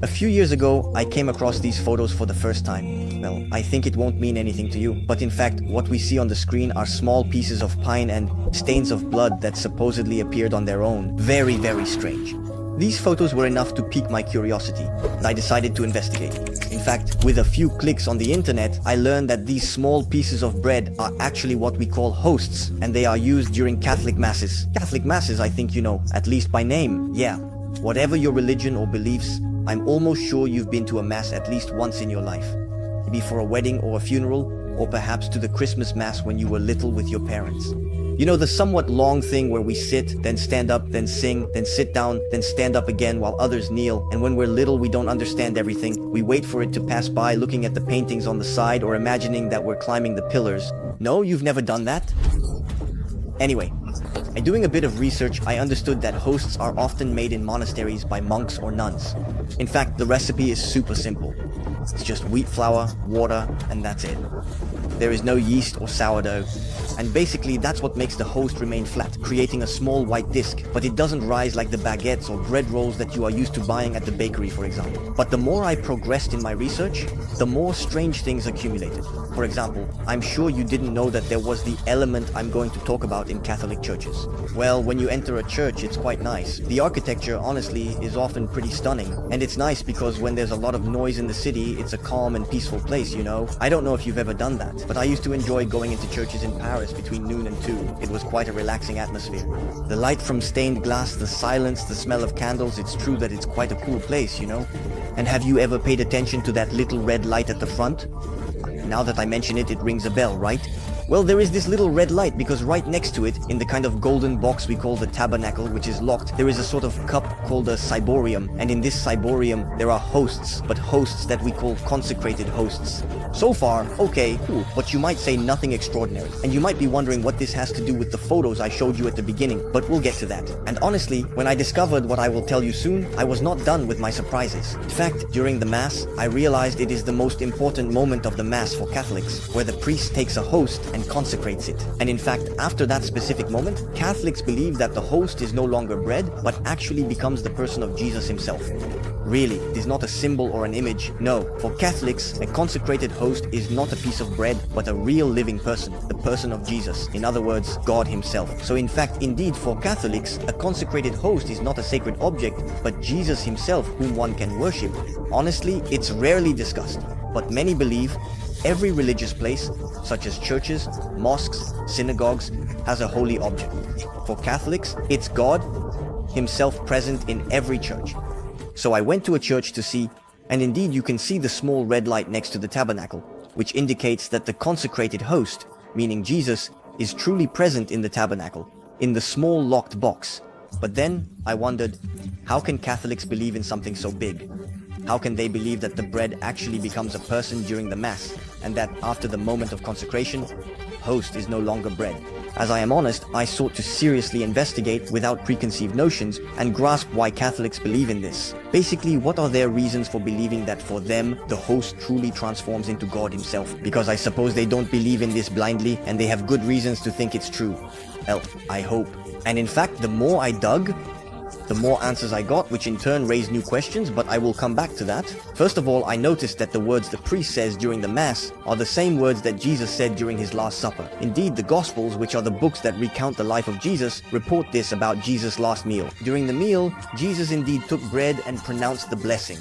A few years ago, I came across these photos for the first time. Well, I think it won't mean anything to you, but in fact, what we see on the screen are small pieces of pine and stains of blood that supposedly appeared on their own. Very, very strange. These photos were enough to pique my curiosity, and I decided to investigate. In fact, with a few clicks on the internet, I learned that these small pieces of bread are actually what we call hosts, and they are used during Catholic masses. Catholic masses, I think you know, at least by name. Yeah, whatever your religion or beliefs, I'm almost sure you've been to a mass at least once in your life. Maybe for a wedding or a funeral, or perhaps to the Christmas mass when you were little with your parents. You know, the somewhat long thing where we sit, then stand up, then sing, then sit down, then stand up again while others kneel, and when we're little we don't understand everything. We wait for it to pass by, looking at the paintings on the side or imagining that we're climbing the pillars. No, you've never done that? Anyway, by doing a bit of research, I understood that hosts are often made in monasteries by monks or nuns. In fact, the recipe is super simple. It's just wheat flour, water, and that's it. There is no yeast or sourdough, and basically that's what makes the host remain flat, creating a small white disc, but it doesn't rise like the baguettes or bread rolls that you are used to buying at the bakery, for example. But the more I progressed in my research, the more strange things accumulated. For example, I'm sure you didn't know that there was the element I'm going to talk about in Catholic churches. Well, when you enter a church, it's quite nice. The architecture, honestly, is often pretty stunning, and it's nice because when there's a lot of noise in the city, it's a calm and peaceful place, you know? I don't know if you've ever done that, but I used to enjoy going into churches in Paris between noon and 2. It was quite a relaxing atmosphere. The light from stained glass, the silence, the smell of candles, it's true that it's quite a cool place, you know? And have you ever paid attention to that little red light at the front? Now that I mention it, it rings a bell, right? Well, there is this little red light because right next to it, in the kind of golden box we call the tabernacle, which is locked, there is a sort of cup called a ciborium, and in this ciborium there are hosts, but hosts that we call consecrated hosts. So far, okay, cool, but you might say nothing extraordinary, and you might be wondering what this has to do with the photos I showed you at the beginning, but we'll get to that. And honestly, when I discovered what I will tell you soon, I was not done with my surprises. In fact, during the Mass, I realized it is the most important moment of the Mass for Catholics, where the priest takes a host and consecrates it. And in fact, after that specific moment, Catholics believe that the host is no longer bread, but actually becomes the person of Jesus himself. Really, it is not a symbol or an image. No, for Catholics, a consecrated host is not a piece of bread, but a real living person, the person of Jesus. In other words, God himself. So in fact, indeed, for Catholics, a consecrated host is not a sacred object, but Jesus himself, whom one can worship. Honestly, it's rarely discussed, but many believe every religious place, such as churches, mosques, synagogues, has a holy object. For Catholics, it's God himself present in every church. So I went to a church to see, and indeed you can see the small red light next to the tabernacle, which indicates that the consecrated host, meaning Jesus, is truly present in the tabernacle, in the small locked box. But then I wondered, how can Catholics believe in something so big? How can they believe that the bread actually becomes a person during the Mass, and that after the moment of consecration, host is no longer bread? As I am honest, I sought to seriously investigate without preconceived notions and grasp why Catholics believe in this. Basically, what are their reasons for believing that for them, the host truly transforms into God himself? Because I suppose they don't believe in this blindly, and they have good reasons to think it's true. Well, I hope. And in fact, the more I dug, the more answers I got, which in turn raised new questions, but I will come back to that. First of all, I noticed that the words the priest says during the Mass are the same words that Jesus said during his Last Supper. Indeed, the Gospels, which are the books that recount the life of Jesus, report this about Jesus' last meal. During the meal, Jesus indeed took bread and pronounced the blessing,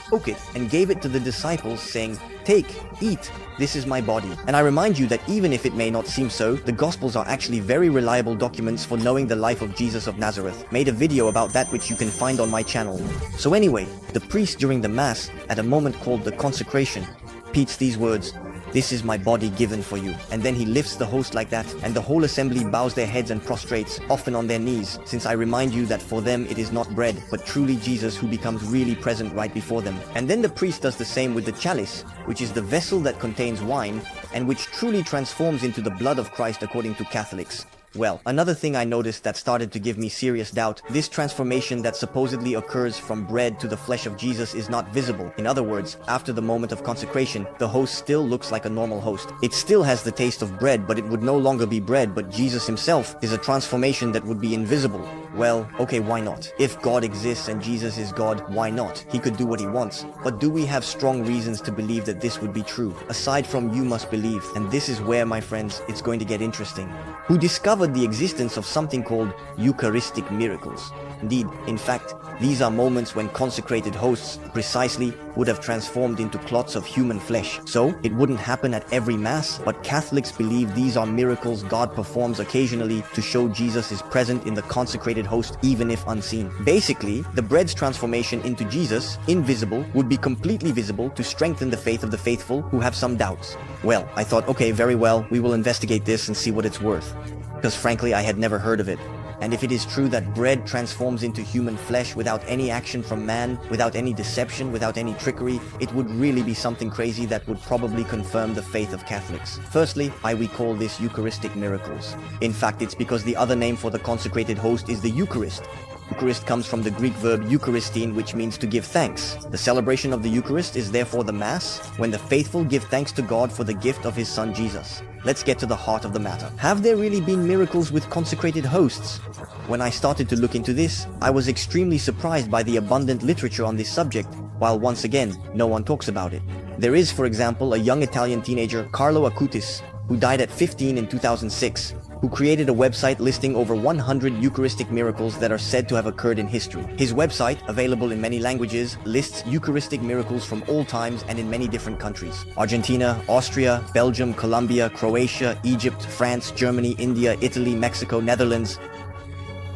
broke it, and gave it to the disciples, saying, "Take, eat, this is my body." And I remind you that even if it may not seem so, the Gospels are actually very reliable documents for knowing the life of Jesus of Nazareth. Made a video about that which you can find on my channel. So anyway, the priest during the Mass, at a moment called the consecration, repeats these words, "This is my body given for you." And then he lifts the host like that, and the whole assembly bows their heads and prostrates, often on their knees, since I remind you that for them it is not bread, but truly Jesus who becomes really present right before them. And then the priest does the same with the chalice, which is the vessel that contains wine, and which truly transforms into the blood of Christ according to Catholics. Well, another thing I noticed that started to give me serious doubt, this transformation that supposedly occurs from bread to the flesh of Jesus is not visible. In other words, after the moment of consecration, the host still looks like a normal host. It still has the taste of bread, but it would no longer be bread, but Jesus himself is a transformation that would be invisible. Well, okay, why not? If God exists and Jesus is God, why not? He could do what he wants. But do we have strong reasons to believe that this would be true? Aside from you must believe, and this is where, my friends, it's going to get interesting. Who discovered the existence of something called Eucharistic miracles. Indeed, in fact, these are moments when consecrated hosts, precisely, would have transformed into clots of human flesh. So, it wouldn't happen at every Mass, but Catholics believe these are miracles God performs occasionally to show Jesus is present in the consecrated host even if unseen. Basically, the bread's transformation into Jesus, invisible, would be completely visible to strengthen the faith of the faithful who have some doubts. Well, I thought, okay, very well, we will investigate this and see what it's worth. Because frankly, I had never heard of it. And if it is true that bread transforms into human flesh without any action from man, without any deception, without any trickery, it would really be something crazy that would probably confirm the faith of Catholics. Firstly, why we call this Eucharistic miracles. In fact, it's because the other name for the consecrated host is the Eucharist. Eucharist comes from the Greek verb Eucharistine, which means to give thanks. The celebration of the Eucharist is therefore the Mass, when the faithful give thanks to God for the gift of his Son Jesus. Let's get to the heart of the matter. Have there really been miracles with consecrated hosts? When I started to look into this, I was extremely surprised by the abundant literature on this subject, while once again, no one talks about it. There is, for example, a young Italian teenager, Carlo Acutis, who died at 15 in 2006, who created a website listing over 100 Eucharistic miracles that are said to have occurred in history. His website, available in many languages, lists Eucharistic miracles from all times and in many different countries. Argentina, Austria, Belgium, Colombia, Croatia, Egypt, France, Germany, India, Italy, Mexico, Netherlands.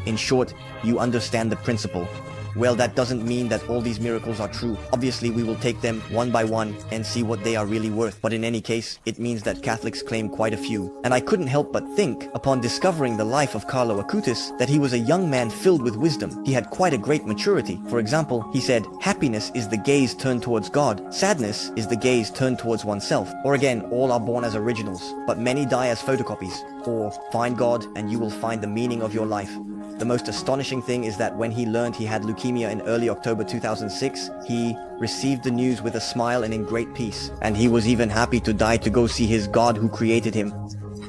In short, you understand the principle. Well, that doesn't mean that all these miracles are true. Obviously, we will take them one by one and see what they are really worth. But in any case, it means that Catholics claim quite a few. And I couldn't help but think, upon discovering the life of Carlo Acutis, that he was a young man filled with wisdom. He had quite a great maturity. For example, he said, happiness is the gaze turned towards God. Sadness is the gaze turned towards oneself. Or again, all are born as originals, but many die as photocopies. Or find God and you will find the meaning of your life. The most astonishing thing is that when he learned he had leukemia in early October 2006, he received the news with a smile and in great peace. And he was even happy to die to go see his God who created him.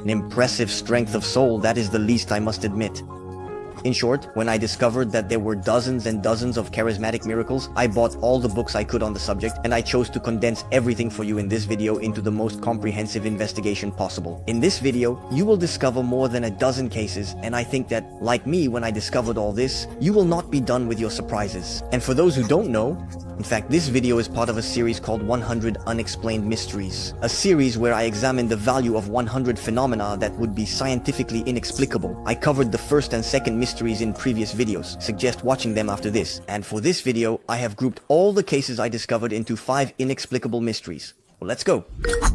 An impressive strength of soul, that is the least I must admit. In short, when I discovered that there were dozens and dozens of charismatic miracles, I bought all the books I could on the subject, and I chose to condense everything for you in this video into the most comprehensive investigation possible. In this video, you will discover more than a dozen cases, and I think that, like me when I discovered all this, you will not be done with your surprises. And for those who don't know, in fact, this video is part of a series called 100 Unexplained Mysteries, a series where I examine the value of 100 phenomena that would be scientifically inexplicable. I covered the first and second mysteries in previous videos. Suggest watching them after this. And for this video, I have grouped all the cases I discovered into 5 inexplicable mysteries. Well, let's go.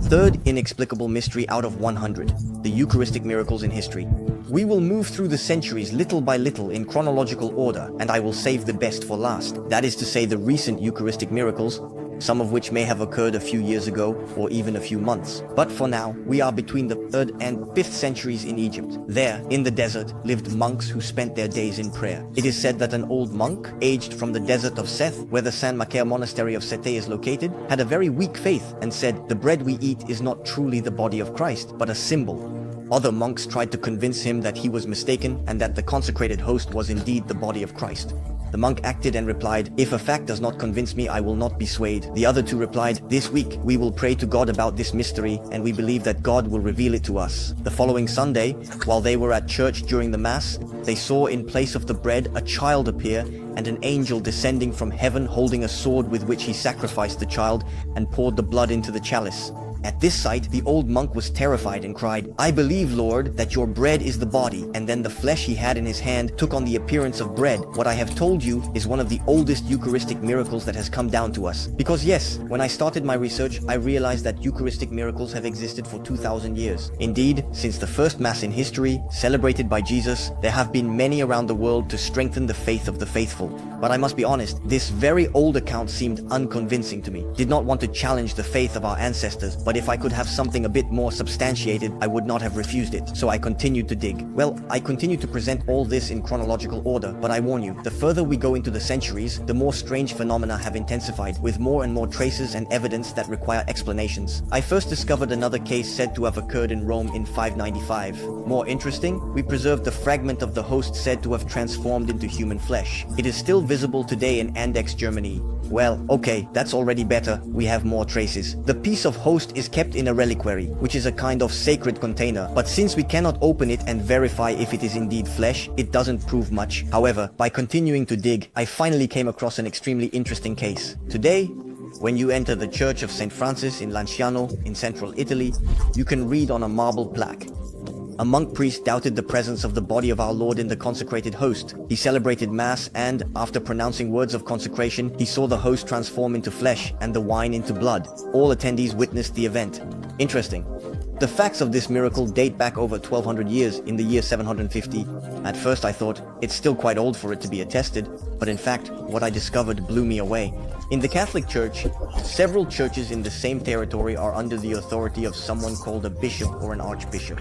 Third inexplicable mystery out of 100, the Eucharistic miracles in history. We will move through the centuries little by little in chronological order, and I will save the best for last. That is to say, the recent Eucharistic miracles, some of which may have occurred a few years ago or even a few months. But for now, we are between the 3rd and 5th centuries in Egypt. There, in the desert, lived monks who spent their days in prayer. It is said that an old monk, aged from the desert of Seth, where the Saint Macaire monastery of Sete is located, had a very weak faith and said, "The bread we eat is not truly the body of Christ, but a symbol." Other monks tried to convince him that he was mistaken and that the consecrated host was indeed the body of Christ. The monk acted and replied, "If a fact does not convince me, I will not be swayed." The other two replied, "This week we will pray to God about this mystery, and we believe that God will reveal it to us." The following Sunday, while they were at church during the Mass, they saw in place of the bread a child appear and an angel descending from heaven holding a sword with which he sacrificed the child and poured the blood into the chalice. At this sight, the old monk was terrified and cried, "I believe, Lord, that your bread is the body." And then the flesh he had in his hand took on the appearance of bread. What I have told you is one of the oldest Eucharistic miracles that has come down to us. Because yes, when I started my research, I realized that Eucharistic miracles have existed for 2,000 years. Indeed, since the first Mass in history, celebrated by Jesus, there have been many around the world to strengthen the faith of the faithful. But I must be honest, this very old account seemed unconvincing to me. Did not want to challenge the faith of our ancestors, but but if I could have something a bit more substantiated, I would not have refused it, so I continued to dig. Well, I continue to present all this in chronological order, but I warn you, the further we go into the centuries, the more strange phenomena have intensified, with more and more traces and evidence that require explanations. I first discovered another case said to have occurred in Rome in 595. More interesting, we preserved the fragment of the host said to have transformed into human flesh. It is still visible today in Andex, Germany. Well, okay, that's already better. We have more traces. The piece of host is kept in a reliquary, which is a kind of sacred container. But since we cannot open it and verify if it is indeed flesh, it doesn't prove much. However, by continuing to dig, I finally came across an extremely interesting case. Today, when you enter the Church of St. Francis in Lanciano, in central Italy, you can read on a marble plaque. A monk priest doubted the presence of the body of our Lord in the consecrated host. He celebrated Mass and, after pronouncing words of consecration, he saw the host transform into flesh and the wine into blood. All attendees witnessed the event. Interesting. The facts of this miracle date back over 1200 years in the year 750. At first I thought, it's still quite old for it to be attested, but in fact, what I discovered blew me away. In the Catholic Church, several churches in the same territory are under the authority of someone called a bishop or an archbishop.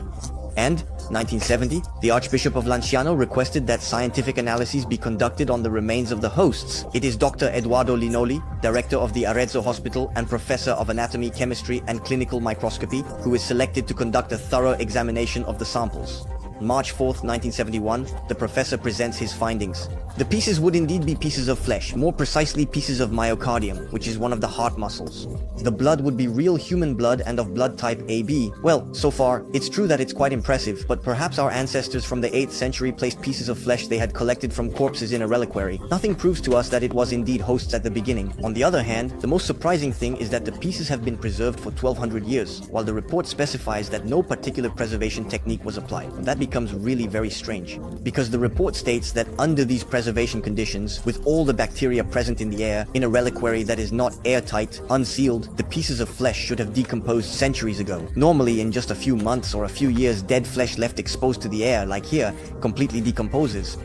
And, 1970, the Archbishop of Lanciano requested that scientific analyses be conducted on the remains of the hosts. It is Dr. Edoardo Linoli, director of the Arezzo Hospital and professor of anatomy, chemistry, and clinical microscopy, who is selected to conduct a thorough examination of the samples. March 4th, 1971, the professor presents his findings. The pieces would indeed be pieces of flesh, more precisely pieces of myocardium, which is one of the heart muscles. The blood would be real human blood and of blood type AB. Well, so far, it's true that it's quite impressive, but perhaps our ancestors from the 8th century placed pieces of flesh they had collected from corpses in a reliquary. Nothing proves to us that it was indeed hosts at the beginning. On the other hand, the most surprising thing is that the pieces have been preserved for 1200 years, while the report specifies that no particular preservation technique was applied. That becomes really very strange, because the report states that under these preservation conditions, with all the bacteria present in the air, in a reliquary that is not airtight, unsealed, the pieces of flesh should have decomposed centuries ago. Normally, in just a few months or a few years, dead flesh left exposed to the air, like here, completely decomposes.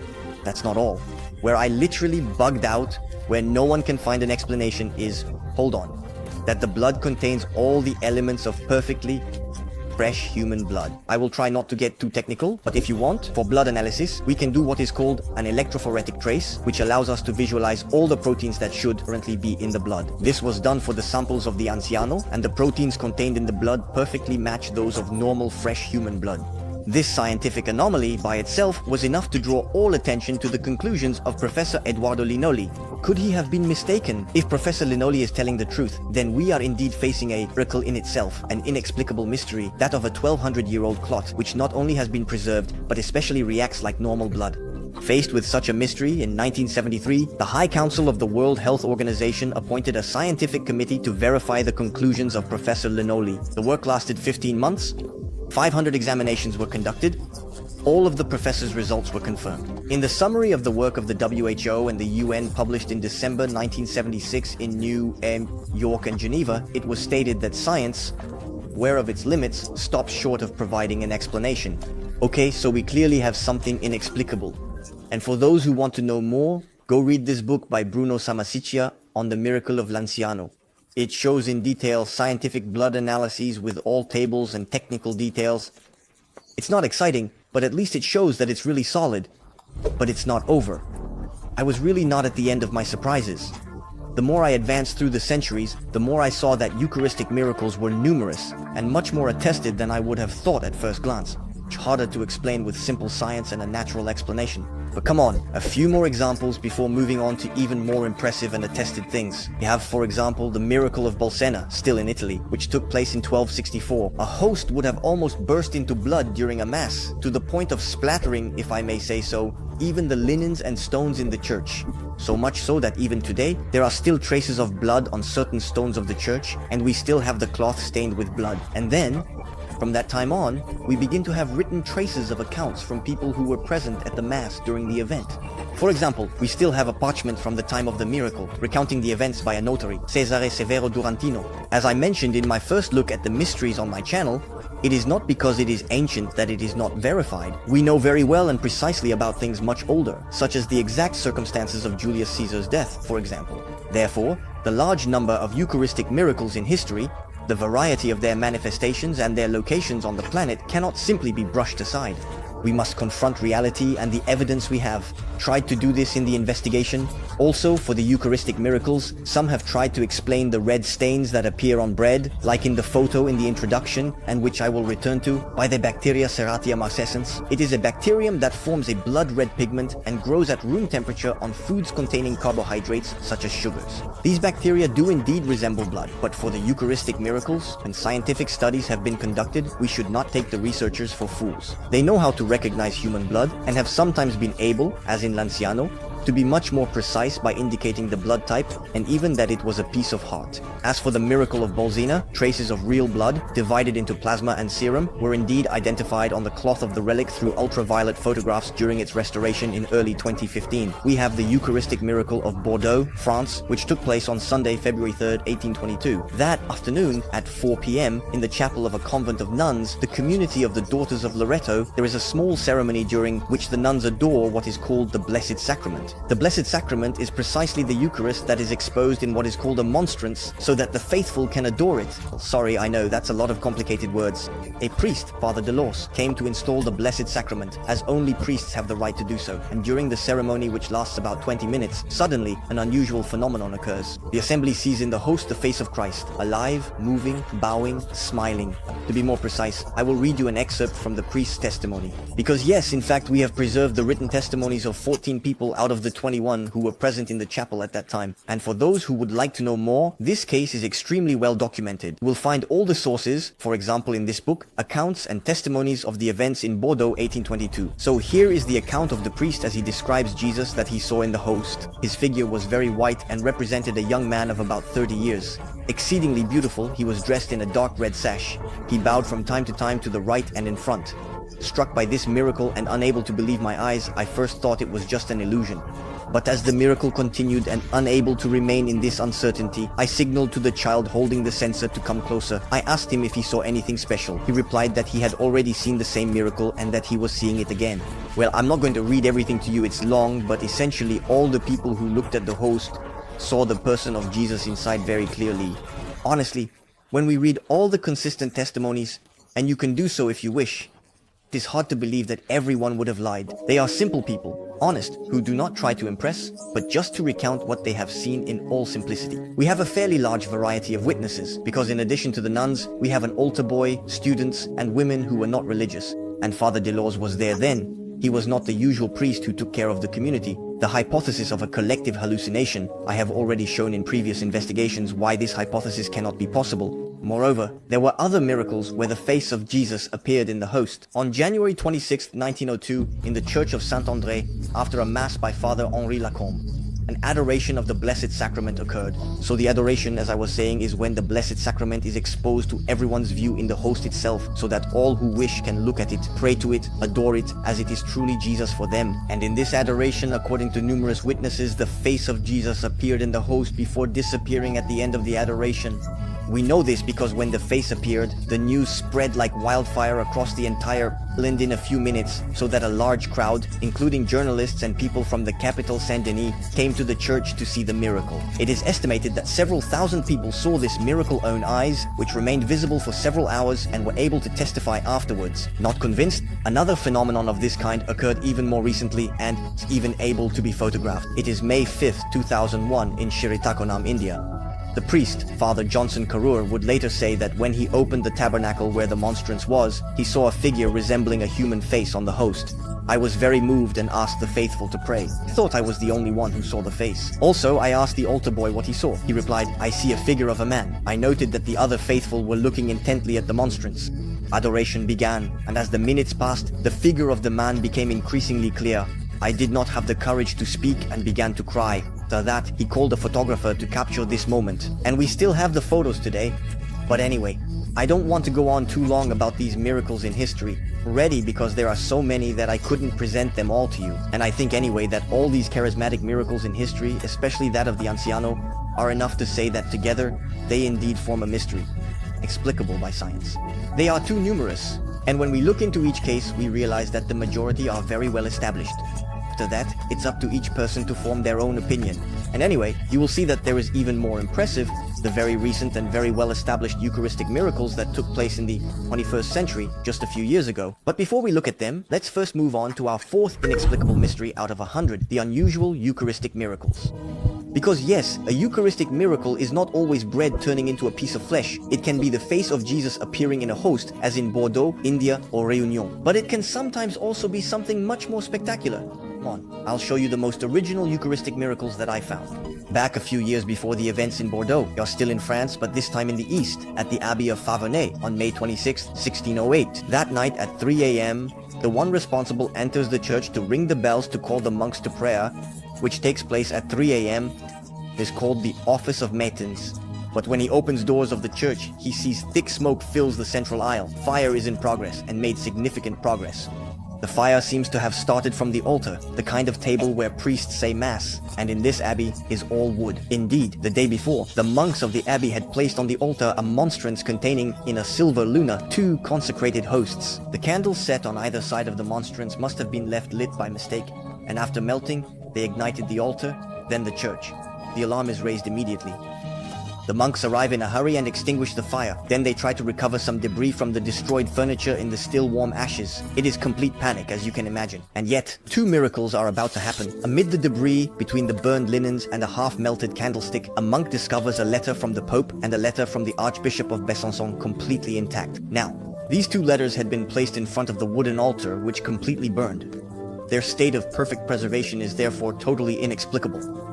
That's not all. Where I literally bugged out, where no one can find an explanation is, hold on, that the blood contains all the elements of perfectly fresh human blood. I will try not to get too technical, but if you want, for blood analysis, we can do what is called an electrophoretic trace, which allows us to visualize all the proteins that should currently be in the blood. This was done for the samples of the Anciano, and the proteins contained in the blood perfectly match those of normal fresh human blood. This scientific anomaly by itself was enough to draw all attention to the conclusions of Professor Edoardo Linoli. Could he have been mistaken? If Professor Linoli is telling the truth, then we are indeed facing a miracle in itself, an inexplicable mystery, that of a 1200-year-old clot, which not only has been preserved, but especially reacts like normal blood. Faced with such a mystery, in 1973, the High Council of the World Health Organization appointed a scientific committee to verify the conclusions of Professor Linoli. The work lasted 15 months, 500 examinations were conducted. All of the professor's results were confirmed. In the summary of the work of the WHO and the UN published in December 1976 in New York and Geneva, it was stated that science, aware of its limits, stops short of providing an explanation. Okay, so we clearly have something inexplicable. And for those who want to know more, go read this book by Bruno Samasiccia on the miracle of Lanciano. It shows in detail scientific blood analyses with all tables and technical details. It's not exciting, but at least it shows that it's really solid. But it's not over. I was really not at the end of my surprises. The more I advanced through the centuries, the more I saw that Eucharistic miracles were numerous and much more attested than I would have thought at first glance. Much harder to explain with simple science and a natural explanation. But come on, a few more examples before moving on to even more impressive and attested things. You have, for example, the miracle of Bolsena, still in Italy, which took place in 1264. A host would have almost burst into blood during a mass, to the point of splattering, if I may say so, even the linens and stones in the church. So much so that even today, there are still traces of blood on certain stones of the church, and we still have the cloth stained with blood. And then, from that time on, we begin to have written traces of accounts from people who were present at the Mass during the event. For example, we still have a parchment from the time of the miracle, recounting the events by a notary, Cesare Severo Durantino. As I mentioned in my first look at the mysteries on my channel, it is not because it is ancient that it is not verified. We know very well and precisely about things much older, such as the exact circumstances of Julius Caesar's death, for example. Therefore, the large number of Eucharistic miracles in history The variety of their manifestations and their locations on the planet cannot simply be brushed aside. We must confront reality and the evidence we have. Tried to do this in the investigation. Also, for the Eucharistic miracles, some have tried to explain the red stains that appear on bread, like in the photo in the introduction, and which I will return to, by the bacteria Serratia marcescens. It is a bacterium that forms a blood-red pigment and grows at room temperature on foods containing carbohydrates, such as sugars. These bacteria do indeed resemble blood, but for the Eucharistic miracles, when scientific studies have been conducted, we should not take the researchers for fools. They know how to recognize human blood and have sometimes been able, as in Lanciano, to be much more precise by indicating the blood type and even that it was a piece of heart. As for the miracle of Bolsena, traces of real blood, divided into plasma and serum, were indeed identified on the cloth of the relic through ultraviolet photographs during its restoration in early 2015. We have the Eucharistic miracle of Bordeaux, France, which took place on Sunday, February 3rd, 1822. That afternoon, at 4 p.m., in the chapel of a convent of nuns, the community of the Daughters of Loreto, there is a small ceremony during which the nuns adore what is called the Blessed Sacrament. The Blessed Sacrament is precisely the Eucharist that is exposed in what is called a monstrance so that the faithful can adore it. Sorry, I know, that's a lot of complicated words. A priest, Father Delors, came to install the Blessed Sacrament, as only priests have the right to do so. And during the ceremony, which lasts about 20 minutes, suddenly an unusual phenomenon occurs. The assembly sees in the host the face of Christ, alive, moving, bowing, smiling. To be more precise, I will read you an excerpt from the priest's testimony. Because yes, in fact, we have preserved the written testimonies of 14 people out of the 21 who were present in the chapel at that time. And for those who would like to know more, this case is extremely well documented. You will find all the sources, for example in this book, accounts and testimonies of the events in Bordeaux 1822. So here is the account of the priest as he describes Jesus that he saw in the host. His figure was very white and represented a young man of about 30 years. Exceedingly beautiful, he was dressed in a dark red sash. He bowed from time to time to the right and in front. Struck by this miracle and unable to believe my eyes, I first thought it was just an illusion. But as the miracle continued and unable to remain in this uncertainty, I signaled to the child holding the censer to come closer. I asked him if he saw anything special. He replied that he had already seen the same miracle and that he was seeing it again. Well, I'm not going to read everything to you, it's long, but essentially all the people who looked at the host saw the person of Jesus inside very clearly. Honestly, when we read all the consistent testimonies, and you can do so if you wish, it is hard to believe that everyone would have lied. They are simple people, honest, who do not try to impress, but just to recount what they have seen in all simplicity. We have a fairly large variety of witnesses, because in addition to the nuns, we have an altar boy, students, and women who were not religious. And Father Delors was there then. He was not the usual priest who took care of the community. The hypothesis of a collective hallucination, I have already shown in previous investigations why this hypothesis cannot be possible. Moreover, there were other miracles where the face of Jesus appeared in the host. On January 26, 1902, in the Church of Saint-André, after a mass by Father Henri Lacombe, an adoration of the Blessed Sacrament occurred. So the adoration, as I was saying, is when the Blessed Sacrament is exposed to everyone's view in the host itself, so that all who wish can look at it, pray to it, adore it, as it is truly Jesus for them. And in this adoration, according to numerous witnesses, the face of Jesus appeared in the host before disappearing at the end of the adoration. We know this because when the face appeared, the news spread like wildfire across the entire island in a few minutes, so that a large crowd, including journalists and people from the capital Saint-Denis, came to the church to see the miracle. It is estimated that several thousand people saw this miracle own eyes, which remained visible for several hours and were able to testify afterwards. Not convinced? Another phenomenon of this kind occurred even more recently and is even able to be photographed. It is May 5th, 2001 in Shiritakonam, India. The priest, Father Johnson Karur, would later say that when he opened the tabernacle where the monstrance was, he saw a figure resembling a human face on the host. I was very moved and asked the faithful to pray. I thought I was the only one who saw the face. Also, I asked the altar boy what he saw. He replied, "I see a figure of a man." I noted that the other faithful were looking intently at the monstrance. Adoration began, and as the minutes passed, the figure of the man became increasingly clear. I did not have the courage to speak and began to cry. After that, he called a photographer to capture this moment. And we still have the photos today. But anyway, I don't want to go on too long about these miracles in history, already because there are so many that I couldn't present them all to you. And I think anyway that all these charismatic miracles in history, especially that of the Anciano, are enough to say that together, they indeed form a mystery, explicable by science. They are too numerous, and when we look into each case, we realize that the majority are very well established. After that, it's up to each person to form their own opinion, And anyway, you will see that there is even more impressive, the very recent and very well-established Eucharistic miracles that took place in the 21st century just a few years ago. But before we look at them, let's first move on to our fourth inexplicable mystery out of 100, the unusual Eucharistic miracles. Because yes, a Eucharistic miracle is not always bread turning into a piece of flesh. It can be the face of Jesus appearing in a host, as in Bordeaux, India, or Réunion. But it can sometimes also be something much more spectacular. Come on, I'll show you the most original Eucharistic miracles that I found. Back a few years before the events in Bordeaux, you're still in France, but this time in the east, at the Abbey of Faverney on May 26, 1608. That night at 3 a.m., the one responsible enters the church to ring the bells to call the monks to prayer, which takes place at 3 a.m. is called the Office of Matins. But when he opens doors of the church, he sees thick smoke fills the central aisle. Fire is in progress and made significant progress. The fire seems to have started from the altar, the kind of table where priests say mass, and in this abbey is all wood. Indeed, the day before, the monks of the abbey had placed on the altar a monstrance containing, in a silver luna, 2 consecrated hosts. The candles set on either side of the monstrance must have been left lit by mistake, and after melting, they ignited the altar, then the church. The alarm is raised immediately. The monks arrive in a hurry and extinguish the fire. Then they try to recover some debris from the destroyed furniture in the still warm ashes. It is complete panic, as you can imagine. And yet, 2 miracles are about to happen. Amid the debris, between the burned linens and a half-melted candlestick, a monk discovers a letter from the Pope and a letter from the Archbishop of Besançon completely intact. Now, these 2 letters had been placed in front of the wooden altar, which completely burned. Their state of perfect preservation is therefore totally inexplicable.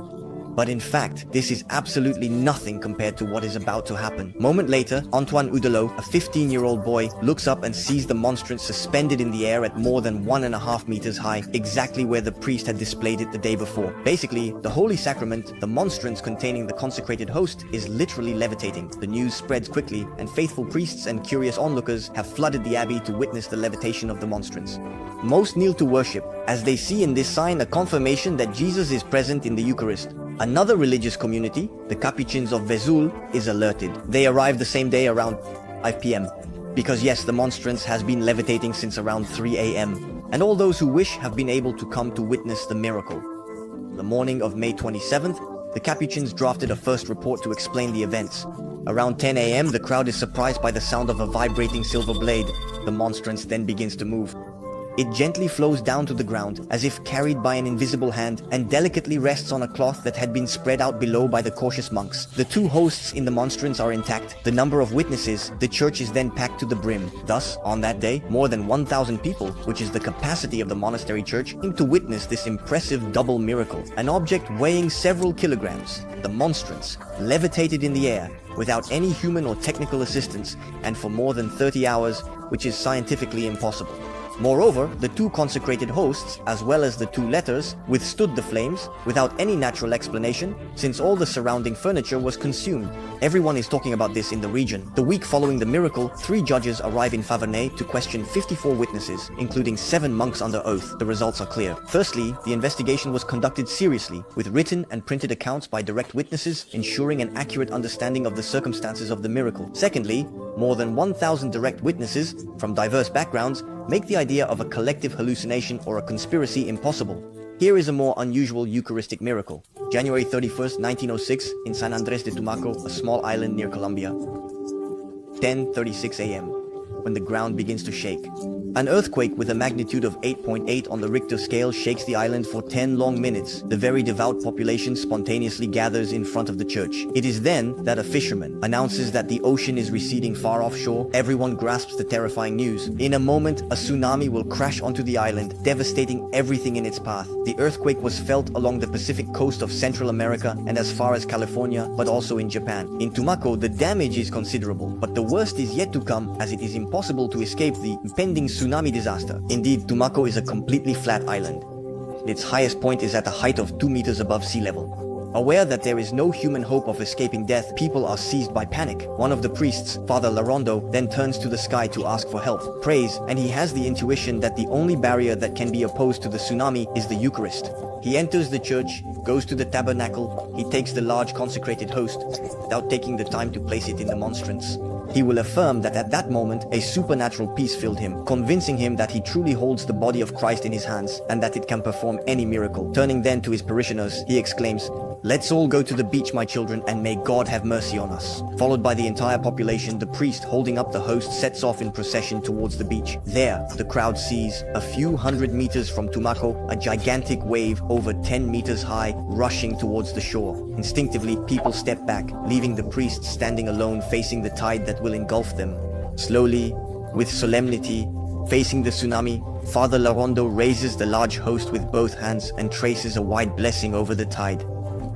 But in fact, this is absolutely nothing compared to what is about to happen. Moment later, Antoine Oudelot, a 15-year-old boy, looks up and sees the monstrance suspended in the air at more than 1.5 meters high, exactly where the priest had displayed it the day before. Basically, the Holy Sacrament, the monstrance containing the consecrated host, is literally levitating. The news spreads quickly, and faithful priests and curious onlookers have flooded the abbey to witness the levitation of the monstrance. Most kneel to worship, as they see in this sign a confirmation that Jesus is present in the Eucharist. Another religious community, the Capuchins of Vesoul, is alerted. They arrive the same day around 5 p.m. Because yes, the monstrance has been levitating since around 3 a.m. And all those who wish have been able to come to witness the miracle. The morning of May 27th, the Capuchins drafted a first report to explain the events. Around 10 a.m., the crowd is surprised by the sound of a vibrating silver blade. The monstrance then begins to move. It gently flows down to the ground, as if carried by an invisible hand, and delicately rests on a cloth that had been spread out below by the cautious monks. The 2 hosts in the monstrance are intact. The number of witnesses, the church is then packed to the brim. Thus, on that day, more than 1,000 people, which is the capacity of the monastery church, came to witness this impressive double miracle. An object weighing several kilograms, the monstrance, levitated in the air, without any human or technical assistance, and for more than 30 hours, which is scientifically impossible. Moreover, the 2 consecrated hosts, as well as the 2 letters, withstood the flames without any natural explanation, since all the surrounding furniture was consumed. Everyone is talking about this in the region. The week following the miracle, 3 judges arrive in Faverney to question 54 witnesses, including 7 monks under oath. The results are clear. Firstly, the investigation was conducted seriously, with written and printed accounts by direct witnesses, ensuring an accurate understanding of the circumstances of the miracle. Secondly, more than 1,000 direct witnesses, from diverse backgrounds, make the idea of a collective hallucination or a conspiracy impossible. Here is a more unusual Eucharistic miracle. January 31st, 1906, in San Andrés de Tumaco, a small island near Colombia. 10:36 a.m., when the ground begins to shake. An earthquake with a magnitude of 8.8 on the Richter scale shakes the island for 10 long minutes. The very devout population spontaneously gathers in front of the church. It is then that a fisherman announces that the ocean is receding far offshore. Everyone grasps the terrifying news. In a moment, a tsunami will crash onto the island, devastating everything in its path. The earthquake was felt along the Pacific coast of Central America and as far as California, but also in Japan. In Tumaco, the damage is considerable, but the worst is yet to come, as it is impossible to escape the impending tsunami disaster. Indeed, Tumaco is a completely flat island. Its highest point is at a height of 2 meters above sea level. Aware that there is no human hope of escaping death, people are seized by panic. One of the priests, Father Larondo, then turns to the sky to ask for help, prays, and he has the intuition that the only barrier that can be opposed to the tsunami is the Eucharist. He enters the church, goes to the tabernacle, he takes the large consecrated host, without taking the time to place it in the monstrance. He will affirm that at that moment, a supernatural peace filled him, convincing him that he truly holds the body of Christ in his hands, and that it can perform any miracle. Turning then to his parishioners, he exclaims, "Let's all go to the beach, my children, and may God have mercy on us." Followed by the entire population, the priest holding up the host sets off in procession towards the beach. There, the crowd sees, a few hundred meters from Tumaco, a gigantic wave over 10 meters high rushing towards the shore. Instinctively, people step back, leaving the priest standing alone facing the tide that will engulf them. Slowly, with solemnity, facing the tsunami, Father Larondo raises the large host with both hands and traces a wide blessing over the tide.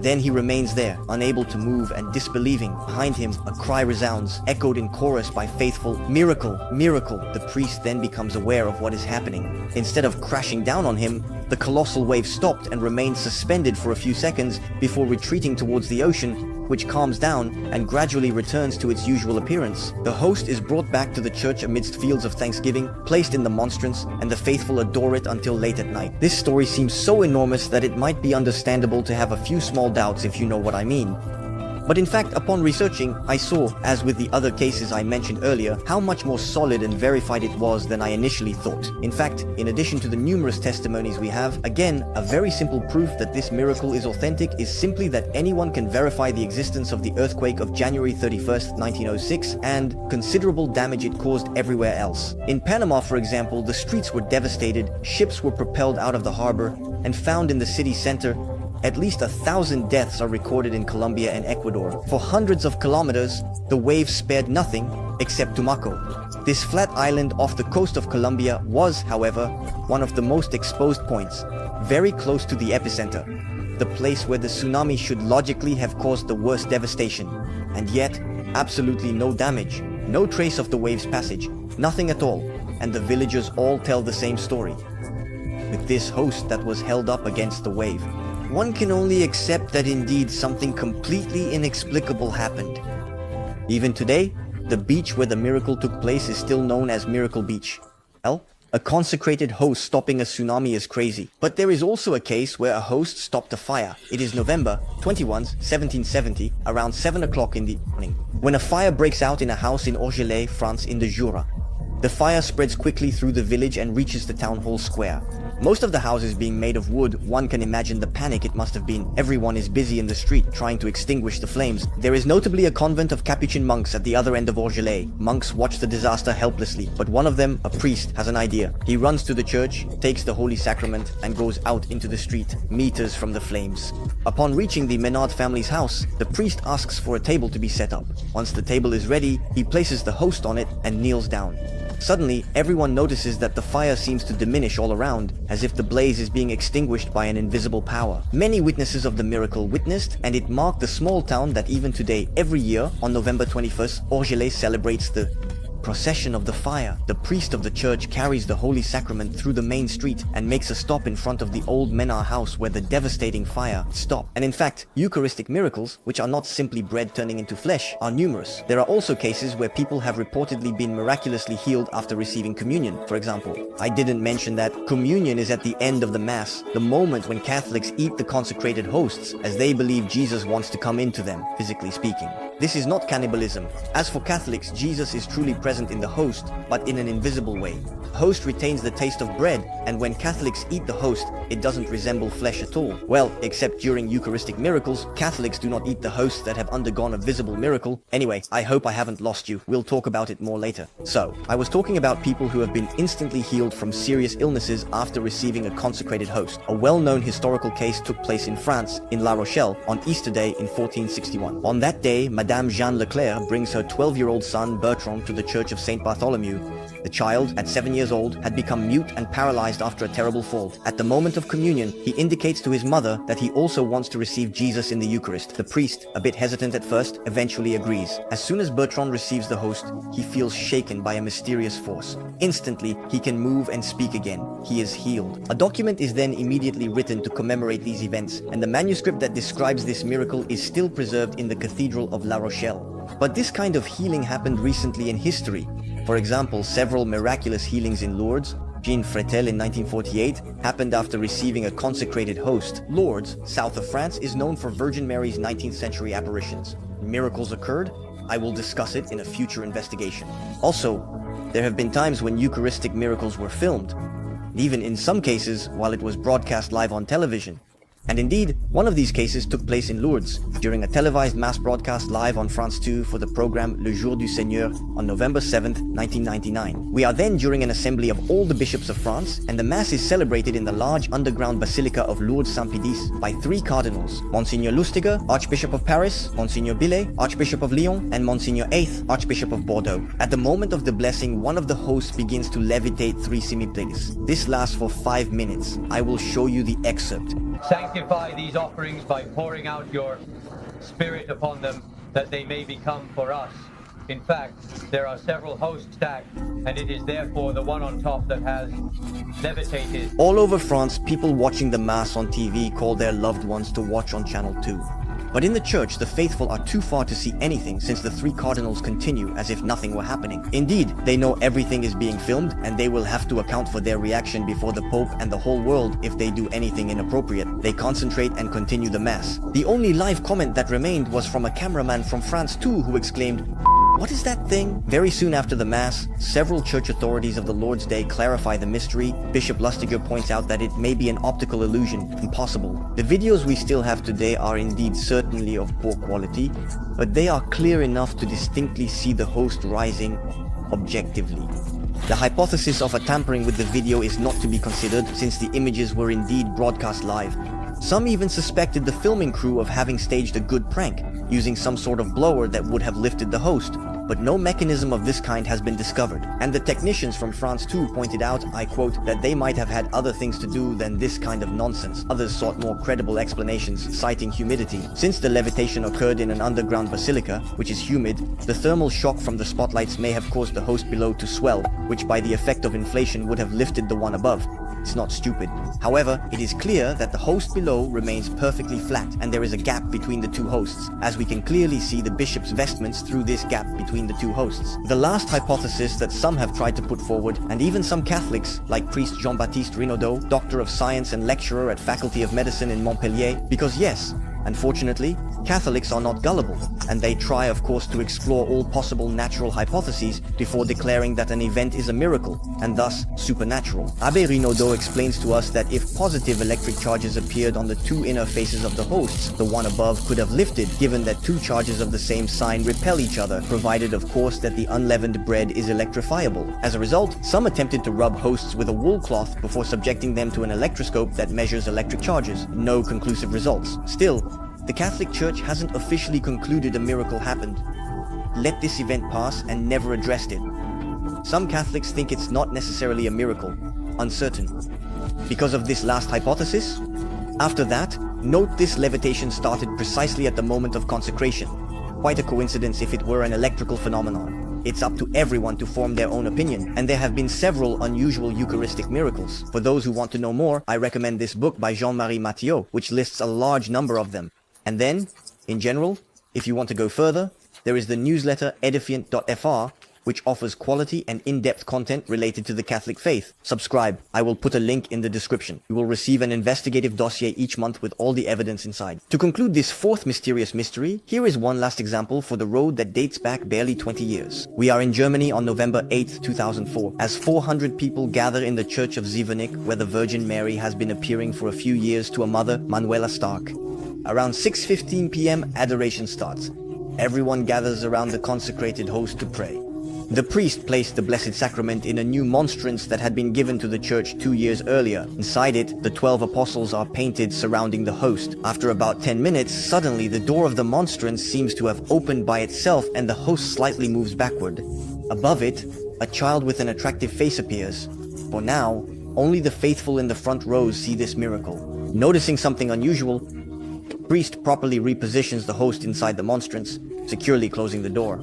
Then he remains there, unable to move and disbelieving. Behind him, a cry resounds, echoed in chorus by faithful, "Miracle! Miracle!" The priest then becomes aware of what is happening. Instead of crashing down on him, the colossal wave stopped and remained suspended for a few seconds before retreating towards the ocean, which calms down and gradually returns to its usual appearance. The host is brought back to the church amidst fields of thanksgiving, placed in the monstrance, and the faithful adore it until late at night. This story seems so enormous that it might be understandable to have a few small doubts, if you know what I mean. But in fact, upon researching, I saw, as with the other cases I mentioned earlier, how much more solid and verified it was than I initially thought. In fact, in addition to the numerous testimonies we have, again, a very simple proof that this miracle is authentic is simply that anyone can verify the existence of the earthquake of January 31st, 1906, and considerable damage it caused everywhere else. In Panama, for example, the streets were devastated, ships were propelled out of the harbor, and found in the city center. At least 1,000 deaths are recorded in Colombia and Ecuador. For hundreds of kilometers, the waves spared nothing except Tumaco. This flat island off the coast of Colombia was, however, one of the most exposed points, very close to the epicenter, the place where the tsunami should logically have caused the worst devastation. And yet, absolutely no damage, no trace of the wave's passage, nothing at all, and the villagers all tell the same story. With this host that was held up against the wave, one can only accept that indeed something completely inexplicable happened. Even today, the beach where the miracle took place is still known as Miracle Beach. Well, a consecrated host stopping a tsunami is crazy. But there is also a case where a host stopped a fire. It is November 21, 1770, around 7 o'clock in the morning, when a fire breaks out in a house in Orgelet, France in the Jura. The fire spreads quickly through the village and reaches the town hall square. Most of the houses being made of wood, one can imagine the panic it must have been. Everyone is busy in the street trying to extinguish the flames. There is notably a convent of Capuchin monks at the other end of Orgelet. Monks watch the disaster helplessly, but one of them, a priest, has an idea. He runs to the church, takes the Holy Sacrament, and goes out into the street, meters from the flames. Upon reaching the Menard family's house, the priest asks for a table to be set up. Once the table is ready, he places the host on it and kneels down. Suddenly, everyone notices that the fire seems to diminish all around, as if the blaze is being extinguished by an invisible power. Many witnesses of the miracle witnessed, and it marked the small town that even today, every year, on November 21st, Orgelet celebrates the procession of the fire. The priest of the church carries the Holy Sacrament through the main street and makes a stop in front of the old Menard house where the devastating fire stopped. And in fact, Eucharistic miracles, which are not simply bread turning into flesh, are numerous. There are also cases where people have reportedly been miraculously healed after receiving communion. For example, I didn't mention that communion is at the end of the Mass, the moment when Catholics eat the consecrated hosts, as they believe Jesus wants to come into them, physically speaking. This is not cannibalism. As for Catholics, Jesus is truly present in the host, but in an invisible way. The host retains the taste of bread, and when Catholics eat the host, it doesn't resemble flesh at all. Well, except during Eucharistic miracles, Catholics do not eat the hosts that have undergone a visible miracle. Anyway, I hope I haven't lost you. We'll talk about it more later. So, I was talking about people who have been instantly healed from serious illnesses after receiving a consecrated host. A well-known historical case took place in France, in La Rochelle, on Easter Day in 1461. On that day, Madame Jeanne Leclerc brings her 12-year-old son Bertrand to the Church of Saint Bartholomew. The child, at 7 years old, had become mute and paralyzed after a terrible fall. At the moment of communion, he indicates to his mother that he also wants to receive Jesus in the Eucharist. The priest, a bit hesitant at first, eventually agrees. As soon as Bertrand receives the host, he feels shaken by a mysterious force. Instantly, he can move and speak again. He is healed. A document is then immediately written to commemorate these events, and the manuscript that describes this miracle is still preserved in the Cathedral of La Rochelle. But this kind of healing happened recently in history. For example, several miraculous healings in Lourdes, Jean Fretel in 1948, happened after receiving a consecrated host. Lourdes, south of France, is known for Virgin Mary's 19th century apparitions. Miracles occurred? I will discuss it in a future investigation. Also, there have been times when Eucharistic miracles were filmed, even in some cases while it was broadcast live on television. And indeed, one of these cases took place in Lourdes during a televised mass broadcast live on France 2 for the program Le Jour du Seigneur on November 7th, 1999. We are then during an assembly of all the bishops of France, and the mass is celebrated in the large underground basilica of Lourdes Saint-Pédis by three cardinals: Monsignor Lustiger, Archbishop of Paris; Monsignor Billet, Archbishop of Lyon; and Monsignor Eighth, Archbishop of Bordeaux. At the moment of the blessing, one of the hosts begins to levitate three semiplex. This lasts for 5 minutes. I will show you the excerpt. Sanctify these offerings by pouring out your Spirit upon them, that they may become for us. In fact, there are several hosts stacked, and it is therefore the one on top that has levitated. All over France, people watching the Mass on TV call their loved ones to watch on Channel 2. But in the church, the faithful are too far to see anything, since the three cardinals continue as if nothing were happening. Indeed, they know everything is being filmed, and they will have to account for their reaction before the Pope and the whole world if they do anything inappropriate. They concentrate and continue the Mass. The only live comment that remained was from a cameraman from France 2 who exclaimed, "What is that thing?" Very soon after the Mass, several church authorities of the Lord's Day clarify the mystery. Bishop Lustiger points out that it may be an optical illusion, impossible. The videos we still have today are indeed certainly of poor quality, but they are clear enough to distinctly see the host rising objectively. The hypothesis of a tampering with the video is not to be considered, since the images were indeed broadcast live. Some even suspected the filming crew of having staged a good prank, using some sort of blower that would have lifted the host, but no mechanism of this kind has been discovered. And the technicians from France 2 pointed out, I quote, that they might have had other things to do than this kind of nonsense. Others sought more credible explanations, citing humidity. Since the levitation occurred in an underground basilica, which is humid, the thermal shock from the spotlights may have caused the host below to swell, which by the effect of inflation would have lifted the one above. It's not stupid. However, it is clear that the host below remains perfectly flat, and there is a gap between the two hosts, as we can clearly see the bishop's vestments through this gap between the two hosts. The last hypothesis that some have tried to put forward, and even some Catholics, like priest Jean-Baptiste Renaudot, doctor of science and lecturer at Faculty of Medicine in Montpellier, because yes, unfortunately, Catholics are not gullible, and they try, of course, to explore all possible natural hypotheses before declaring that an event is a miracle, and thus supernatural. Abbé Renaudot explains to us that if positive electric charges appeared on the two inner faces of the hosts, the one above could have lifted, given that two charges of the same sign repel each other, provided, of course, that the unleavened bread is electrifiable. As a result, some attempted to rub hosts with a wool cloth before subjecting them to an electroscope that measures electric charges. No conclusive results. Still, the Catholic Church hasn't officially concluded a miracle happened, let this event pass, and never addressed it. Some Catholics think it's not necessarily a miracle, uncertain. Because of this last hypothesis? After that, note this levitation started precisely at the moment of consecration. Quite a coincidence if it were an electrical phenomenon. It's up to everyone to form their own opinion, and there have been several unusual Eucharistic miracles. For those who want to know more, I recommend this book by Jean-Marie Mathieu, which lists a large number of them. And then, in general, if you want to go further, there is the newsletter edifiant.fr, which offers quality and in-depth content related to the Catholic faith. Subscribe. I will put a link in the description. You will receive an investigative dossier each month with all the evidence inside. To conclude this fourth mysterious mystery, here is one last example for the road that dates back barely 20 years. We are in Germany on November 8, 2004, as 400 people gather in the church of Zevenik, where the Virgin Mary has been appearing for a few years to a mother, Manuela Stark. Around 6:15 p.m., adoration starts. Everyone gathers around the consecrated host to pray. The priest placed the Blessed Sacrament in a new monstrance that had been given to the church 2 years earlier. Inside it, the 12 apostles are painted surrounding the host. After about 10 minutes, suddenly the door of the monstrance seems to have opened by itself, and the host slightly moves backward. Above it, a child with an attractive face appears. For now, only the faithful in the front rows see this miracle. Noticing something unusual, priest properly repositions the host inside the monstrance, securely closing the door.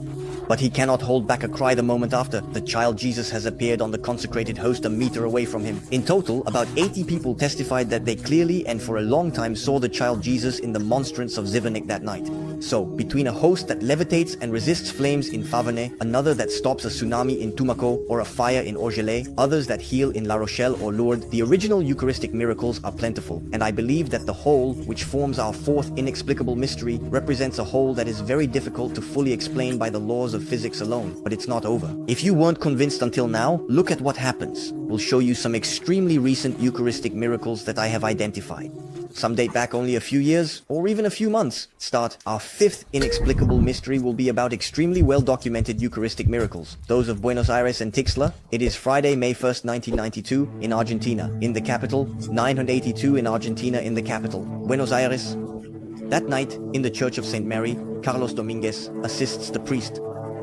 But he cannot hold back a cry the moment after. The child Jesus has appeared on the consecrated host a meter away from him. In total, about 80 people testified that they clearly and for a long time saw the child Jesus in the monstrance of Zevenik that night. So, between a host that levitates and resists flames in Favonnet, another that stops a tsunami in Tumaco, or a fire in Orgelet, others that heal in La Rochelle or Lourdes, the original Eucharistic miracles are plentiful, and I believe that the whole, which forms our fourth inexplicable mystery, represents a whole that is very difficult to fully explain by the laws of physics alone, but it's not over. If you weren't convinced until now, look at what happens. We'll show you some extremely recent Eucharistic miracles that I have identified. some date back only a few years, or even a few months. Start. Our fifth inexplicable mystery will be about extremely well-documented Eucharistic miracles, those of Buenos Aires and Tixla. It is Friday, May 1st, 1992, in Argentina, in the capital, 982 in Argentina, in the capital, Buenos Aires. That night, in the Church of St. Mary, Carlos Dominguez assists the priest.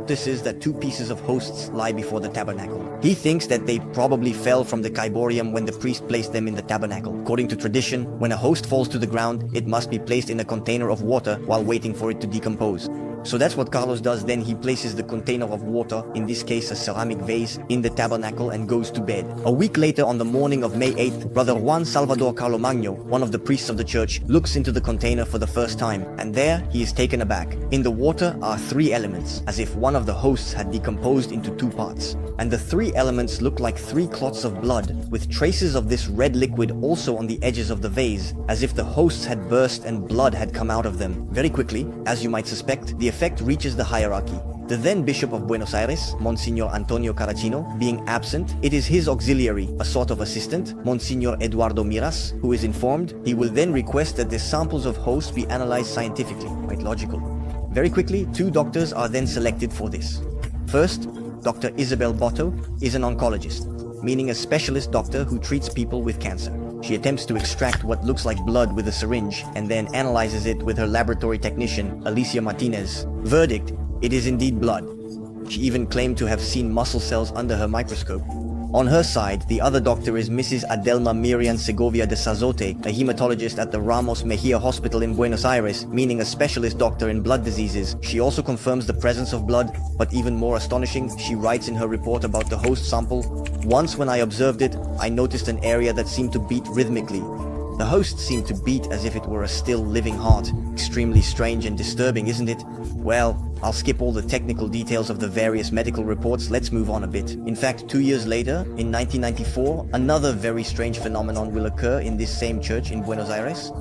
This is that two pieces of hosts lie before the tabernacle. He thinks that they probably fell from the ciborium when the priest placed them in the tabernacle. According to tradition, when a host falls to the ground, it must be placed in a container of water while waiting for it to decompose. So that's what Carlos does. Then he places the container of water, in this case a ceramic vase, in the tabernacle and goes to bed. A week later, on the morning of May 8th, Brother Juan Salvador Carlomagno, one of the priests of the church, looks into the container for the first time, and there he is taken aback. In the water are three elements, as if one of the hosts had decomposed into two parts. And the three elements look like three clots of blood, with traces of this red liquid also on the edges of the vase, as if the hosts had burst and blood had come out of them. Very quickly, as you might suspect, the effect reaches the hierarchy. The then Bishop of Buenos Aires, Monsignor Antonio Caracino, being absent, it is his auxiliary, a sort of assistant, Monsignor Eduardo Miras, who is informed. He will then request that the samples of hosts be analyzed scientifically. Quite logical. Very quickly, two doctors are then selected for this. First, Dr. Isabel Botto is an oncologist, meaning a specialist doctor who treats people with cancer. She attempts to extract what looks like blood with a syringe and then analyzes it with her laboratory technician, Alicia Martinez. Verdict: it is indeed blood. She even claimed to have seen muscle cells under her microscope. On her side, the other doctor is Mrs. Adelma Miriam Segovia de Sazote, a hematologist at the Ramos Mejia Hospital in Buenos Aires, meaning a specialist doctor in blood diseases. She also confirms the presence of blood, but even more astonishing, she writes in her report about the host sample, "Once when I observed it, I noticed an area that seemed to beat rhythmically. The host seemed to beat as if it were a still living heart. Extremely strange and disturbing, isn't it? Well, I'll skip all the technical details of the various medical reports. Let's move on a bit. In fact, 2 years later, in 1994, another very strange phenomenon will occur in this same church in Buenos Aires.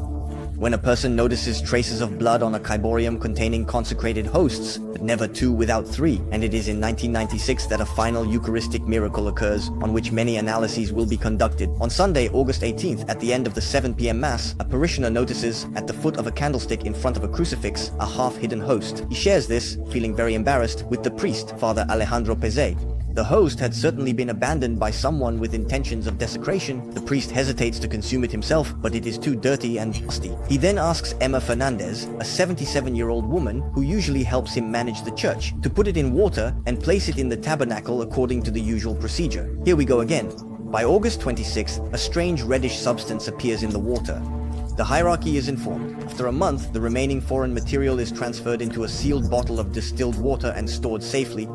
When a person notices traces of blood on a ciborium containing consecrated hosts, but never two without three, and it is in 1996 that a final Eucharistic miracle occurs, on which many analyses will be conducted. On Sunday, August 18th, at the end of the 7 p.m. Mass, a parishioner notices, at the foot of a candlestick in front of a crucifix, a half-hidden host. He shares this, feeling very embarrassed, with the priest, Father Alejandro Pezet. The host had certainly been abandoned by someone with intentions of desecration. The priest hesitates to consume it himself, but it is too dirty and musty. He then asks Emma Fernandez, a 77-year-old woman who usually helps him manage the church, to put it in water and place it in the tabernacle according to the usual procedure. Here we go again. By August 26th, a strange reddish substance appears in the water. The hierarchy is informed. After a month, the remaining foreign material is transferred into a sealed bottle of distilled water and stored safely.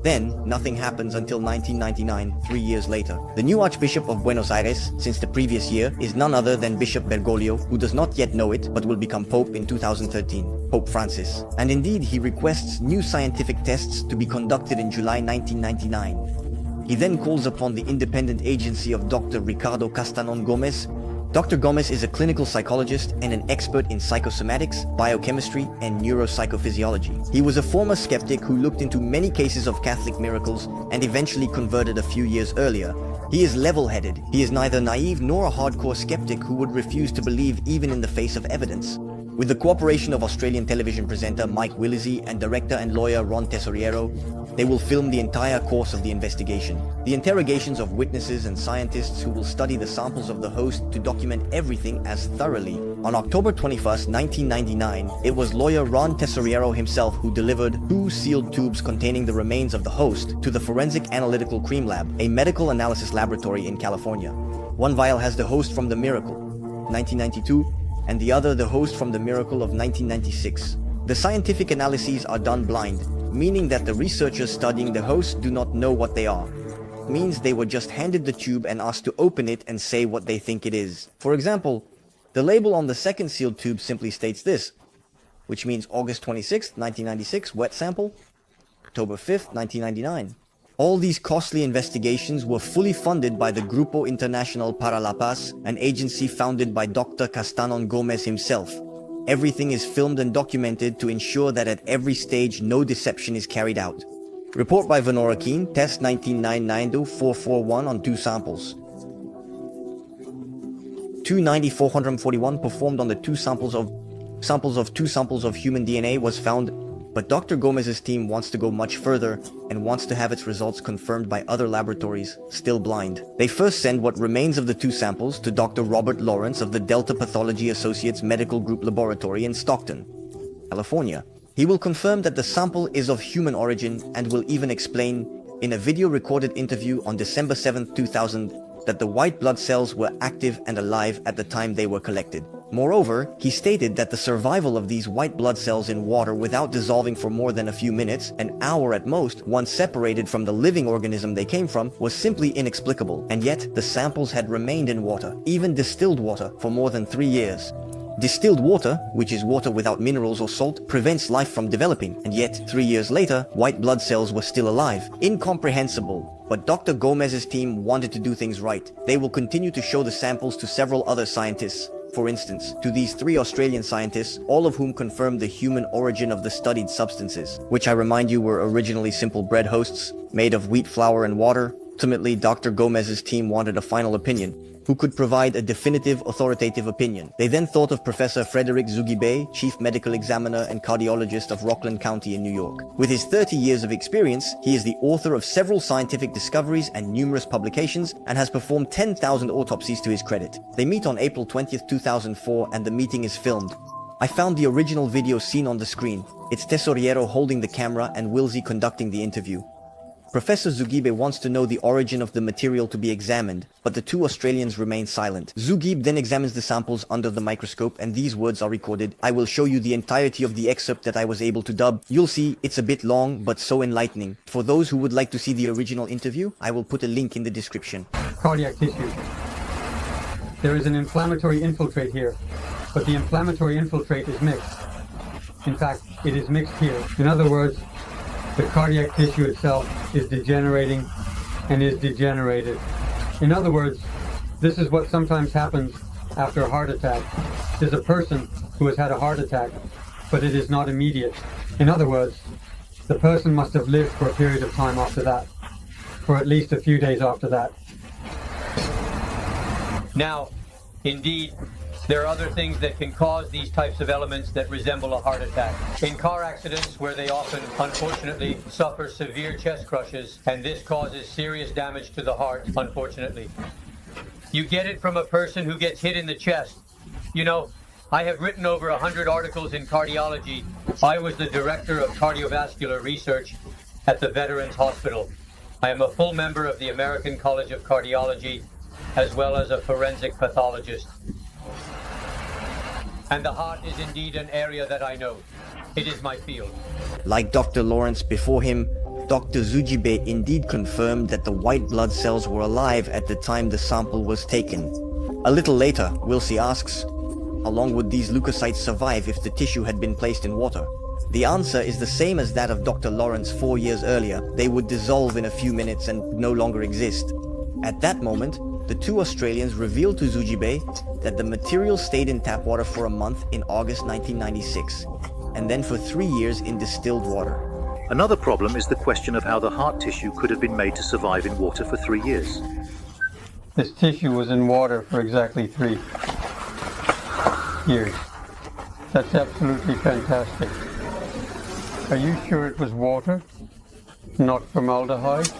Then, nothing happens until 1999, 3 years later. The new Archbishop of Buenos Aires, since the previous year, is none other than Bishop Bergoglio, who does not yet know it, but will become Pope in 2013, Pope Francis. And indeed, he requests new scientific tests to be conducted in July 1999. He then calls upon the independent agency of Dr. Ricardo Castanon Gomez. Dr. Gomez is a clinical psychologist and an expert in psychosomatics, biochemistry, and neuropsychophysiology. He was a former skeptic who looked into many cases of Catholic miracles and eventually converted a few years earlier. He is level-headed. He is neither naive nor a hardcore skeptic who would refuse to believe even in the face of evidence. With the cooperation of Australian television presenter Mike Willesee and director and lawyer Ron Tesoriero, they will film the entire course of the investigation. The interrogations of witnesses and scientists who will study the samples of the host to document everything as thoroughly. On October 21st, 1999, it was lawyer Ron Tesoriero himself who delivered 2 sealed tubes containing the remains of the host to the Forensic Analytical Cream Lab, a medical analysis laboratory in California. One vial has the host from the miracle, 1992, and the other the host from the miracle of 1996. The scientific analyses are done blind, meaning that the researchers studying the host do not know what they are. It means they were just handed the tube and asked to open it and say what they think it is. For example, the label on the second sealed tube simply states this, which means August 26, 1996, wet sample, October 5, 1999. All these costly investigations were fully funded by the Grupo Internacional para la Paz, an agency founded by Dr. Castanon Gomez himself. Everything is filmed and documented to ensure that at every stage no deception is carried out. Report by Venora Keen, test 1999-441 on 2 samples. 290-441 performed on the two samples of human DNA was found, but Dr. Gomez's team wants to go much further and wants to have its results confirmed by other laboratories, still blind. They first send what remains of the two samples to Dr. Robert Lawrence of the Delta Pathology Associates Medical Group Laboratory in Stockton, California. He will confirm that the sample is of human origin and will even explain in a video recorded interview on December 7, 2000, that the white blood cells were active and alive at the time they were collected. Moreover, he stated that the survival of these white blood cells in water without dissolving for more than a few minutes, an hour at most, once separated from the living organism they came from, was simply inexplicable. And yet, the samples had remained in water, even distilled water, for more than 3 years. Distilled water, which is water without minerals or salt, prevents life from developing, and yet 3 years later, white blood cells were still alive. Incomprehensible. But Dr. Gomez's team wanted to do things right. They will continue to show the samples to several other scientists. For instance, to these 3 Australian scientists, all of whom confirmed the human origin of the studied substances, which I remind you were originally simple bread hosts, made of wheat flour and water. Ultimately, Dr. Gomez's team wanted a final opinion, who could provide a definitive, authoritative opinion. They then thought of Professor Frederick Zugibe, Chief Medical Examiner and Cardiologist of Rockland County in New York. With his 30 years of experience, he is the author of several scientific discoveries and numerous publications and has performed 10,000 autopsies to his credit. They meet on April 20th, 2004, and the meeting is filmed. I found the original video seen on the screen. It's Tesoriero holding the camera and Wilsey conducting the interview. Professor Zugibe wants to know the origin of the material to be examined, but the 2 Australians remain silent. Zugibe then examines the samples under the microscope and these words are recorded. I will show you the entirety of the excerpt that I was able to dub. You'll see it's a bit long, but so enlightening. For those who would like to see the original interview, I will put a link in the description. Cardiac tissue. There is an inflammatory infiltrate here, but the inflammatory infiltrate is mixed. In fact, it is mixed here. In other words, the cardiac tissue itself is degenerating and is degenerated. In other words, this is what sometimes happens after a heart attack. There's a person who has had a heart attack, but it is not immediate. In other words, the person must have lived for a period of time after that, for at least a few days after that. Now, indeed, there are other things that can cause these types of elements that resemble a heart attack. In car accidents, where they often, unfortunately, suffer severe chest crushes, and this causes serious damage to the heart, unfortunately. You get it from a person who gets hit in the chest. You know, I have written over 100 articles in cardiology. I was the director of cardiovascular research at the Veterans Hospital. I am a full member of the American College of Cardiology, as well as a forensic pathologist. And the heart is indeed an area that I know. It is my field. Like Dr. Lawrence before him, Dr. Zugibe indeed confirmed that the white blood cells were alive at the time the sample was taken. A little later, Wilsey asks, how long would these leukocytes survive if the tissue had been placed in water? The answer is the same as that of Dr. Lawrence 4 years earlier. They would dissolve in a few minutes and no longer exist. At that moment, the 2 Australians revealed to Zugibe that the material stayed in tap water for a month in August 1996, and then for 3 years in distilled water. Another problem is the question of how the heart tissue could have been made to survive in water for 3 years. This tissue was in water for exactly 3 years. That's absolutely fantastic. Are you sure it was water, not formaldehyde?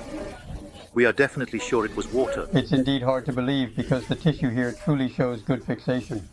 We are definitely sure it was water. It's indeed hard to believe because the tissue here truly shows good fixation.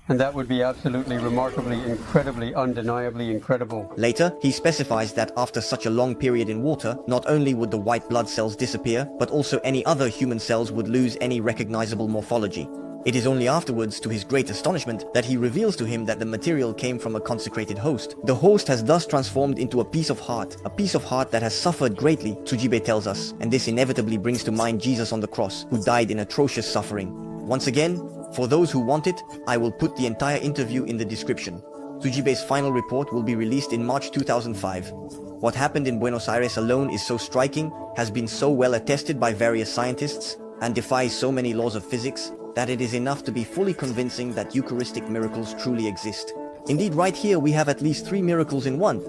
And that would be absolutely remarkably, incredibly, undeniably incredible. Later, he specifies that after such a long period in water, not only would the white blood cells disappear, but also any other human cells would lose any recognizable morphology. It is only afterwards, to his great astonishment, that he reveals to him that the material came from a consecrated host. The host has thus transformed into a piece of heart that has suffered greatly, Zugibe tells us, and this inevitably brings to mind Jesus on the cross, who died in atrocious suffering. Once again, for those who want it, I will put the entire interview in the description. Zugibe's final report will be released in March 2005. What happened in Buenos Aires alone is so striking, has been so well attested by various scientists, and defies so many laws of physics, that it is enough to be fully convincing that Eucharistic miracles truly exist. Indeed, right here we have at least 3 miracles in one.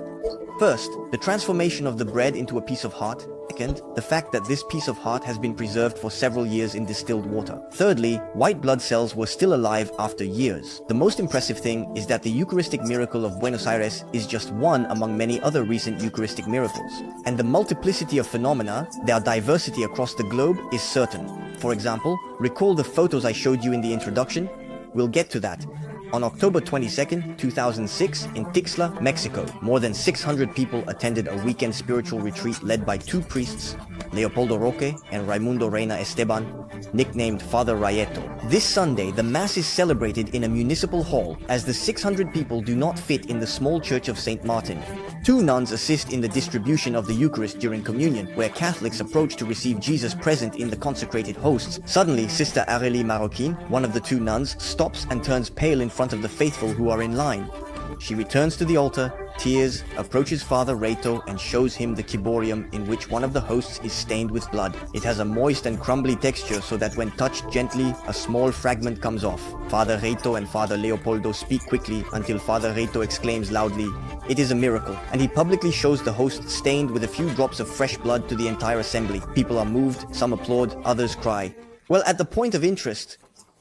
First, the transformation of the bread into a piece of heart. Second, the fact that this piece of heart has been preserved for several years in distilled water. Thirdly, white blood cells were still alive after years. The most impressive thing is that the Eucharistic miracle of Buenos Aires is just one among many other recent Eucharistic miracles. And the multiplicity of phenomena, their diversity across the globe, is certain. For example, recall the photos I showed you in the introduction? We'll get to that. On October 22, 2006, in Tixla, Mexico, more than 600 people attended a weekend spiritual retreat led by two priests, Leopoldo Roque and Raimundo Reina Esteban, nicknamed Father Rayeto. This Sunday, the Mass is celebrated in a municipal hall, as the 600 people do not fit in the small church of St. Martin. Two nuns assist in the distribution of the Eucharist during communion, where Catholics approach to receive Jesus present in the consecrated hosts. Suddenly, Sister Aurélie Maroquin, one of the two nuns, stops and turns pale in front of the faithful who are in line. She returns to the altar, tears, approaches Father Reito and shows him the ciborium in which one of the hosts is stained with blood. It has a moist and crumbly texture so that when touched gently, a small fragment comes off. Father Reito and Father Leopoldo speak quickly until Father Reito exclaims loudly, "It is a miracle," and he publicly shows the host stained with a few drops of fresh blood to the entire assembly. People are moved, some applaud, others cry. Well, at the point of interest,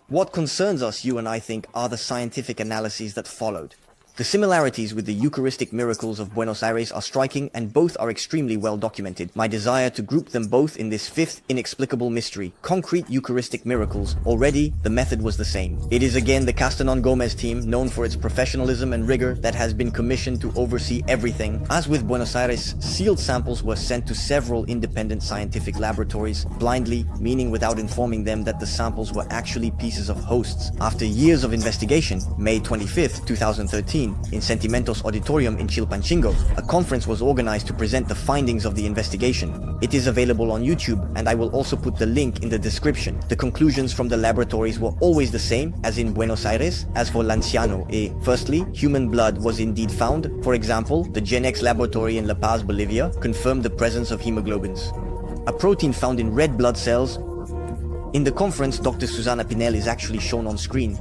what concerns us, you and I think, are the scientific analyses that followed. The similarities with the Eucharistic miracles of Buenos Aires are striking, and both are extremely well documented. My desire to group them both in this fifth inexplicable mystery, concrete Eucharistic miracles. Already, the method was the same. It is again the Castanon Gomez team, known for its professionalism and rigor, that has been commissioned to oversee everything. As with Buenos Aires, sealed samples were sent to several independent scientific laboratories, blindly, meaning without informing them that the samples were actually pieces of hosts. After years of investigation, May 25, 2013, in Sentimentos Auditorium in Chilpancingo, a conference was organized to present the findings of the investigation. It is available on YouTube, and I will also put the link in the description. The conclusions from the laboratories were always the same as in Buenos Aires, as for Lanciano. Firstly, human blood was indeed found. For example, the GenX laboratory in La Paz, Bolivia, confirmed the presence of hemoglobins, a protein found in red blood cells. In the conference, Dr. Susana Pinel is actually shown on screen,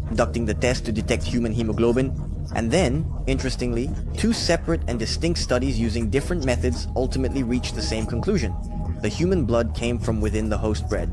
conducting the test to detect human hemoglobin. And then, interestingly, two separate and distinct studies using different methods ultimately reached the same conclusion. The human blood came from within the host bread.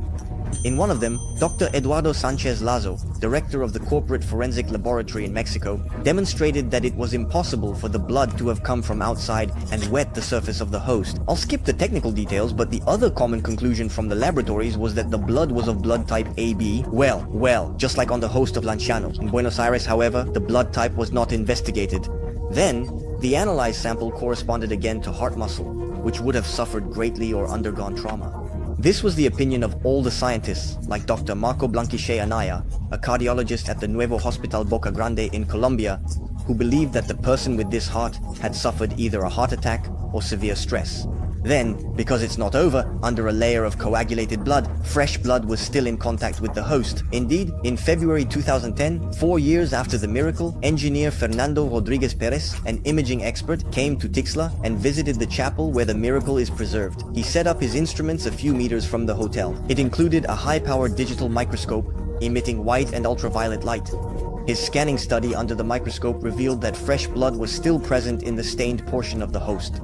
In one of them, Dr. Eduardo Sanchez Lazo, director of the Corporate Forensic Laboratory in Mexico, demonstrated that it was impossible for the blood to have come from outside and wet the surface of the host. I'll skip the technical details, but the other common conclusion from the laboratories was that the blood was of blood type AB. Well, just like on the host of Lanciano. In Buenos Aires, however, the blood type was not investigated. Then, the analyzed sample corresponded again to heart muscle, which would have suffered greatly or undergone trauma. This was the opinion of all the scientists, like Dr. Marco Blanquiche Anaya, a cardiologist at the Nuevo Hospital Boca Grande in Colombia, who believed that the person with this heart had suffered either a heart attack or severe stress. Then, because it's not over, under a layer of coagulated blood, fresh blood was still in contact with the host. Indeed, in February 2010, 4 years after the miracle, engineer Fernando Rodriguez Perez, an imaging expert, came to Tixla and visited the chapel where the miracle is preserved. He set up his instruments a few meters from the hotel. It included a high-powered digital microscope emitting white and ultraviolet light. His scanning study under the microscope revealed that fresh blood was still present in the stained portion of the host.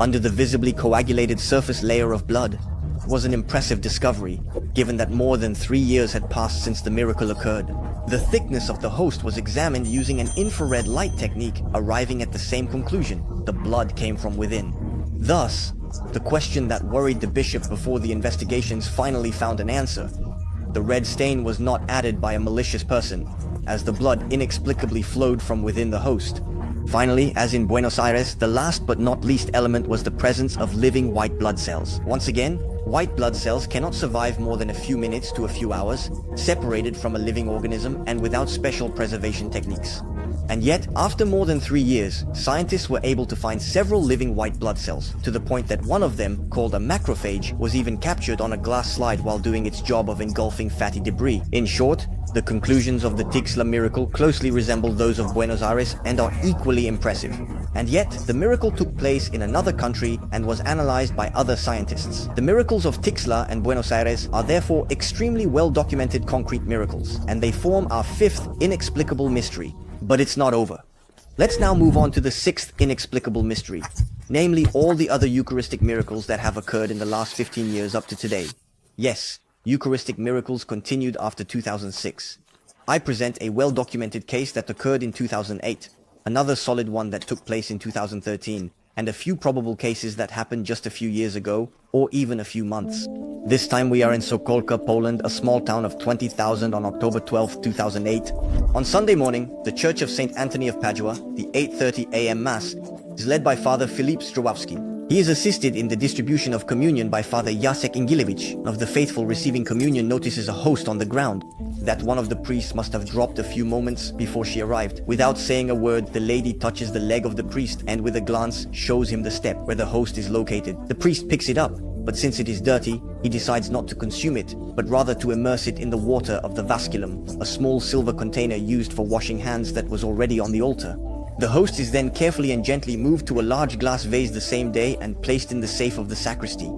Under the visibly coagulated surface layer of blood was an impressive discovery, given that more than 3 years had passed since the miracle occurred. The thickness of the host was examined using an infrared light technique, arriving at the same conclusion: the blood came from within. Thus, the question that worried the bishop before the investigations finally found an answer. The red stain was not added by a malicious person, as the blood inexplicably flowed from within the host. Finally, as in Buenos Aires, the last but not least element was the presence of living white blood cells. Once again, white blood cells cannot survive more than a few minutes to a few hours, separated from a living organism and without special preservation techniques. And yet, after more than 3 years, scientists were able to find several living white blood cells, to the point that one of them, called a macrophage, was even captured on a glass slide while doing its job of engulfing fatty debris. In short, the conclusions of the Tixla miracle closely resemble those of Buenos Aires and are equally impressive. And yet, the miracle took place in another country and was analyzed by other scientists. The miracles of Tixla and Buenos Aires are therefore extremely well-documented concrete miracles, and they form our fifth inexplicable mystery. But it's not over. Let's now move on to the sixth inexplicable mystery, namely all the other Eucharistic miracles that have occurred in the last 15 years up to today. Yes, Eucharistic miracles continued after 2006. I present a well-documented case that occurred in 2008, another solid one that took place in 2013, and a few probable cases that happened just a few years ago, or even a few months. This time we are in Sokolka, Poland, a small town of 20,000 on October 12, 2008. On Sunday morning, the Church of St. Anthony of Padua, the 8:30 a.m. Mass, is led by Father Filip Strawowski. He is assisted in the distribution of communion by Father Jacek Ingilevich. Of the faithful receiving communion notices a host on the ground that one of the priests must have dropped a few moments before she arrived. Without saying a word, the lady touches the leg of the priest and with a glance shows him the step where the host is located. The priest picks it up, but since it is dirty, he decides not to consume it, but rather to immerse it in the water of the vasculum, a small silver container used for washing hands that was already on the altar. The host is then carefully and gently moved to a large glass vase the same day and placed in the safe of the sacristy.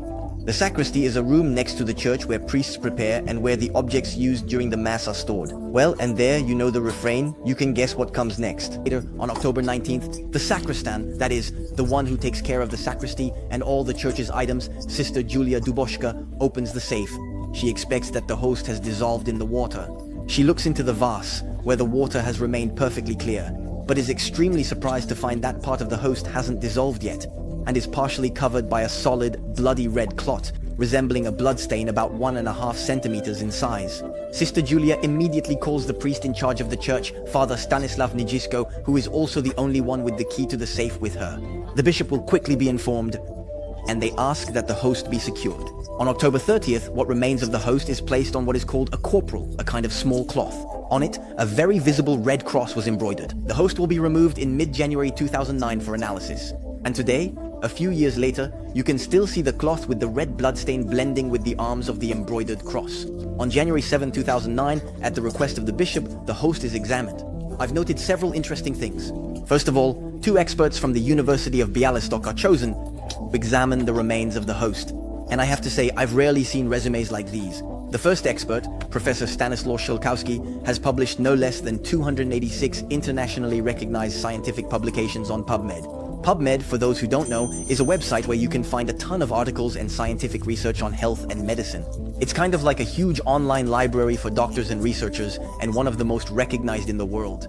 The sacristy is a room next to the church where priests prepare and where the objects used during the Mass are stored. Well, and there you know the refrain, you can guess what comes next. Later, on October 19th, the sacristan, that is, the one who takes care of the sacristy and all the church's items, Sister Julia Duboshka, opens the safe. She expects that the host has dissolved in the water. She looks into the vase, where the water has remained perfectly clear, but is extremely surprised to find that part of the host hasn't dissolved yet, and is partially covered by a solid, bloody red clot, resembling a bloodstain about 1.5 centimeters in size. Sister Julia immediately calls the priest in charge of the church, Father Stanislav Nijisko, who is also the only one with the key to the safe with her. The bishop will quickly be informed, and they ask that the host be secured. On October 30th, what remains of the host is placed on what is called a corporal, a kind of small cloth. On it, a very visible red cross was embroidered. The host will be removed in mid-January 2009 for analysis. And today, a few years later, you can still see the cloth with the red bloodstain blending with the arms of the embroidered cross. On January 7, 2009, at the request of the bishop, the host is examined. I've noted several interesting things. First of all, 2 experts from the University of Bialystok are chosen to examine the remains of the host. And I have to say, I've rarely seen resumes like these. The first expert, Professor Stanislaw Szylkowski, has published no less than 286 internationally recognized scientific publications on PubMed. PubMed, for those who don't know, is a website where you can find a ton of articles and scientific research on health and medicine. It's kind of like a huge online library for doctors and researchers, and one of the most recognized in the world.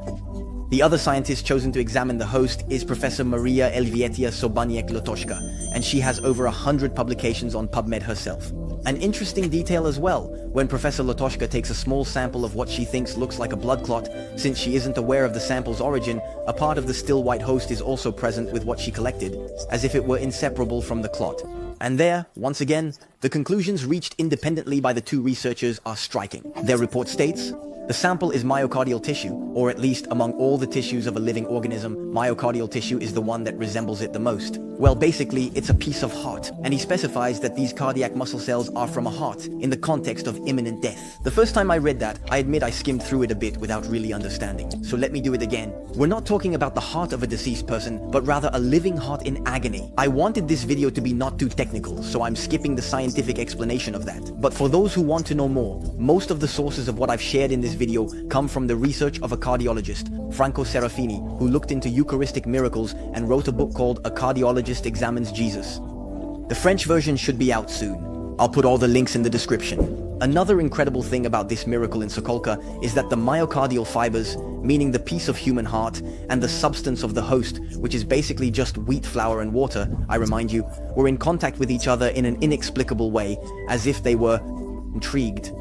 The other scientist chosen to examine the host is Professor Maria Elżbieta Sobaniec-Lotoszka, and she has over 100 publications on PubMed herself. An interesting detail as well, when Professor Lotoszka takes a small sample of what she thinks looks like a blood clot, since she isn't aware of the sample's origin, a part of the still white host is also present with what she collected, as if it were inseparable from the clot. And there, once again, the conclusions reached independently by the 2 researchers are striking. Their report states, the sample is myocardial tissue, or at least among all the tissues of a living organism, myocardial tissue is the one that resembles it the most. Well, basically, it's a piece of heart, and he specifies that these cardiac muscle cells are from a heart, in the context of imminent death. The first time I read that, I admit I skimmed through it a bit without really understanding, so let me do it again. We're not talking about the heart of a deceased person, but rather a living heart in agony. I wanted this video to be not too technical, so I'm skipping the scientific explanation of that. But for those who want to know more, most of the sources of what I've shared in this video come from the research of a cardiologist, Franco Serafini, who looked into Eucharistic miracles and wrote a book called A Cardiologist Examines Jesus. The French version should be out soon. I'll put all the links in the description. Another incredible thing about this miracle in Sokolka is that the myocardial fibers, meaning the piece of human heart, and the substance of the host, which is basically just wheat flour and water, I remind you, were in contact with each other in an inexplicable way, as if they were intrigued.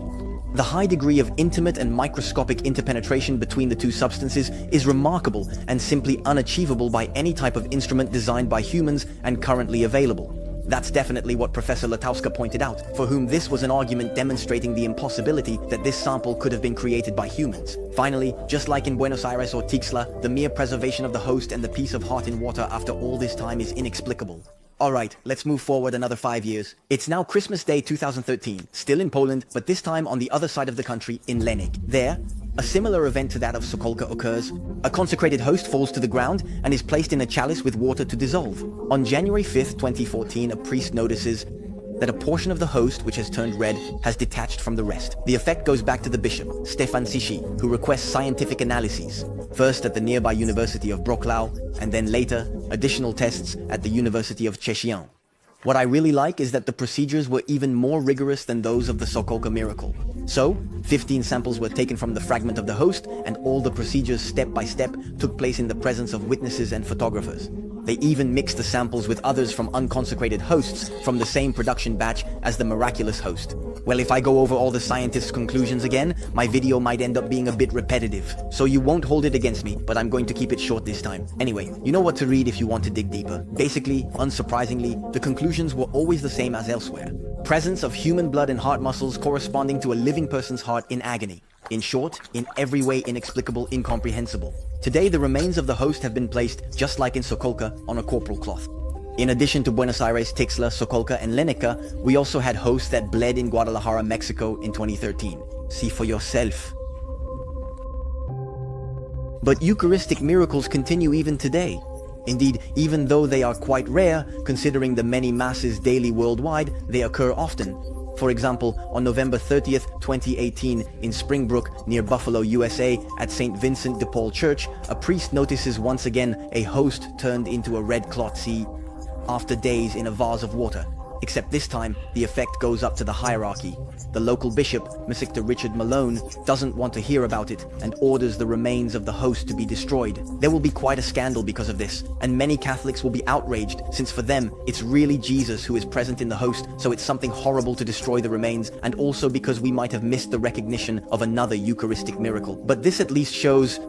The high degree of intimate and microscopic interpenetration between the 2 substances is remarkable and simply unachievable by any type of instrument designed by humans and currently available. That's definitely what Professor Latowska pointed out, for whom this was an argument demonstrating the impossibility that this sample could have been created by humans. Finally, just like in Buenos Aires or Tixla, the mere preservation of the host and the piece of heart in water after all this time is inexplicable. Alright, let's move forward another 5 years. It's now Christmas Day 2013, still in Poland, but this time on the other side of the country, in Lenik. There, a similar event to that of Sokolka occurs. A consecrated host falls to the ground and is placed in a chalice with water to dissolve. On January 5th, 2014, a priest notices that a portion of the host, which has turned red, has detached from the rest. The effect goes back to the bishop, Stefan Sichy, who requests scientific analyses, first at the nearby University of Wrocław, and then later, additional tests at the University of Szczecin. What I really like is that the procedures were even more rigorous than those of the Sokolka miracle. So, 15 samples were taken from the fragment of the host, and all the procedures step by step took place in the presence of witnesses and photographers. They even mixed the samples with others from unconsecrated hosts from the same production batch as the miraculous host. Well, if I go over all the scientists' conclusions again, my video might end up being a bit repetitive. So you won't hold it against me, but I'm going to keep it short this time. Anyway, you know what to read if you want to dig deeper. Basically, unsurprisingly, the conclusions were always the same as elsewhere. Presence of human blood and heart muscles corresponding to a living person's heart in agony. In short, in every way inexplicable, incomprehensible. Today, the remains of the host have been placed, just like in Sokolka, on a corporal cloth. In addition to Buenos Aires, Tixla, Sokolka, and Lenica, we also had hosts that bled in Guadalajara, Mexico in 2013. See for yourself. But Eucharistic miracles continue even today. Indeed, even though they are quite rare, considering the many masses daily worldwide, they occur often. For example, on November 30th, 2018, in Springbrook, near Buffalo, USA, at St. Vincent de Paul Church, a priest notices once again a host turned into a red clot sea after days in a vase of water. Except this time, the effect goes up to the hierarchy. The local bishop, Mr. Richard Malone, doesn't want to hear about it and orders the remains of the host to be destroyed. There will be quite a scandal because of this, and many Catholics will be outraged, since for them, it's really Jesus who is present in the host, so it's something horrible to destroy the remains, and also because we might have missed the recognition of another Eucharistic miracle. But this at least shows,